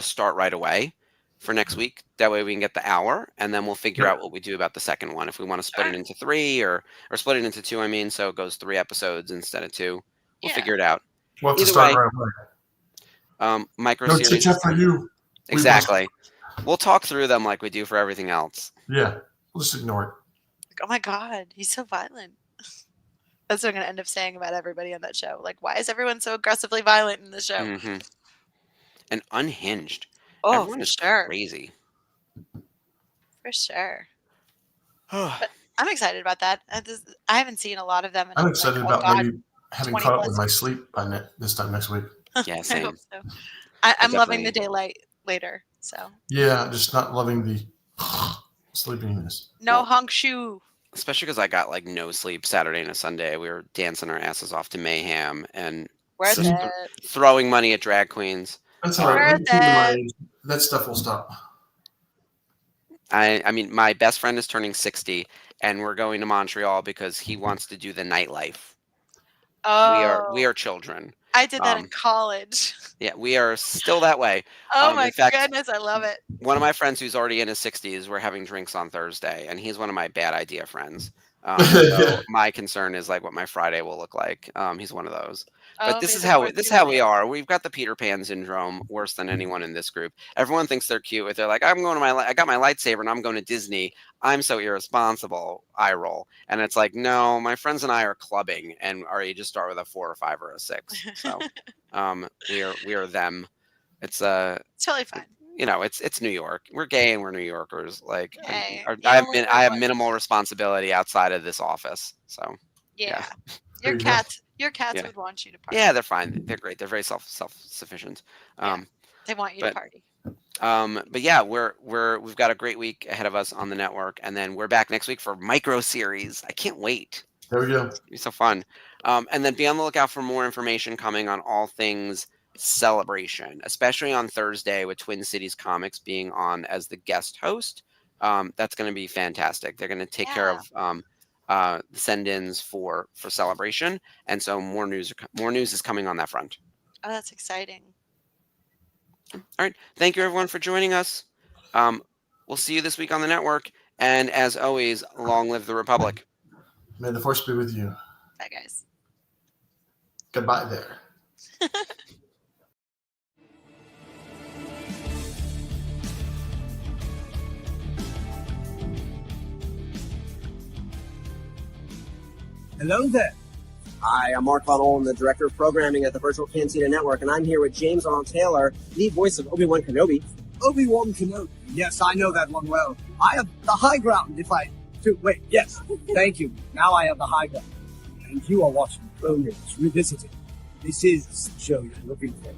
Speaker 3: start right away for next week. That way we can get the hour, and then we'll figure out what we do about the second one. If we want to split it into 3 or split it into 2, I mean, so it goes 3 episodes instead of 2. We'll figure it out.
Speaker 5: We'll have to start right away.
Speaker 3: Micro
Speaker 5: No
Speaker 3: series.
Speaker 5: chit chat for you.
Speaker 3: Exactly. We'll talk through them like we do for everything else.
Speaker 5: Yeah. We'll just ignore it.
Speaker 4: Oh my God, he's so violent. That's what I'm going to end up saying about everybody on that show. Like, why is everyone so aggressively violent in the show?
Speaker 3: Mm-hmm. And unhinged.
Speaker 4: Oh,
Speaker 3: everyone is crazy.
Speaker 4: For sure. But I'm excited about that. I haven't seen a lot of them.
Speaker 5: I'm excited about maybe having caught up with my sleep by this time next week.
Speaker 3: Yeah, same.
Speaker 4: I hope so. I'm loving the daylight later. So.
Speaker 5: Yeah, just not loving the sleepiness.
Speaker 4: No honk shoe.
Speaker 3: Especially because I got no sleep Saturday and a Sunday. We were dancing our asses off to Mayhem and throwing money at drag queens.
Speaker 5: That's all right. That stuff will stop.
Speaker 3: I mean, my best friend is turning 60, and we're going to Montreal because he wants to do the nightlife.
Speaker 4: Oh,
Speaker 3: we are children.
Speaker 4: I did that in college.
Speaker 3: Yeah, we are still that way.
Speaker 4: Oh my goodness, I love it.
Speaker 3: One of my friends who's already in his 60s, we're having drinks on Thursday, and he's one of my bad idea friends. So my concern is what my Friday will look like. He's one of those. But this is how we are. We've got the Peter Pan syndrome worse than anyone in this group. Everyone thinks they're cute. They're like, I got my lightsaber and I'm going to Disney. I'm so irresponsible. I roll. And it's like, no, my friends and I are clubbing, and our ages start with a 4 or 5 or a 6. So we are them. It's
Speaker 4: totally fine.
Speaker 3: It's New York. We're gay and we're New Yorkers.
Speaker 4: Hey,
Speaker 3: I have minimal responsibility outside of this office. So
Speaker 4: yeah. Your cats would want you to party.
Speaker 3: Yeah, they're fine. They're great. They're very self-sufficient.
Speaker 4: They want you to party.
Speaker 3: But yeah, we've got a great week ahead of us on the network, and then we're back next week for micro series. I can't wait.
Speaker 5: There we go.
Speaker 3: It'll be so fun. And then be on the lookout for more information coming on all things Celebration, especially on Thursday with Twin Cities Comics being on as the guest host. That's going to be fantastic. They're going to take care of the send-ins for Celebration, and so more news is coming on that front.
Speaker 4: Oh, that's exciting.
Speaker 3: All right, thank you everyone for joining us. We'll see you this week on the network, and as always, long live the Republic.
Speaker 5: May the Force be with you.
Speaker 4: Bye, guys.
Speaker 5: Goodbye there.
Speaker 1: Hello there. Hi, I'm Mark Von Olin, the Director of Programming at the Virtual Cantina Network, and I'm here with James Arnold Taylor, the voice of Obi-Wan Kenobi. Obi-Wan Kenobi. Yes, I know that one well. I have the high ground if I... Wait, yes. Thank you. Now I have the high ground. And you are watching Clone Wars Revisited. This is the show you're looking for.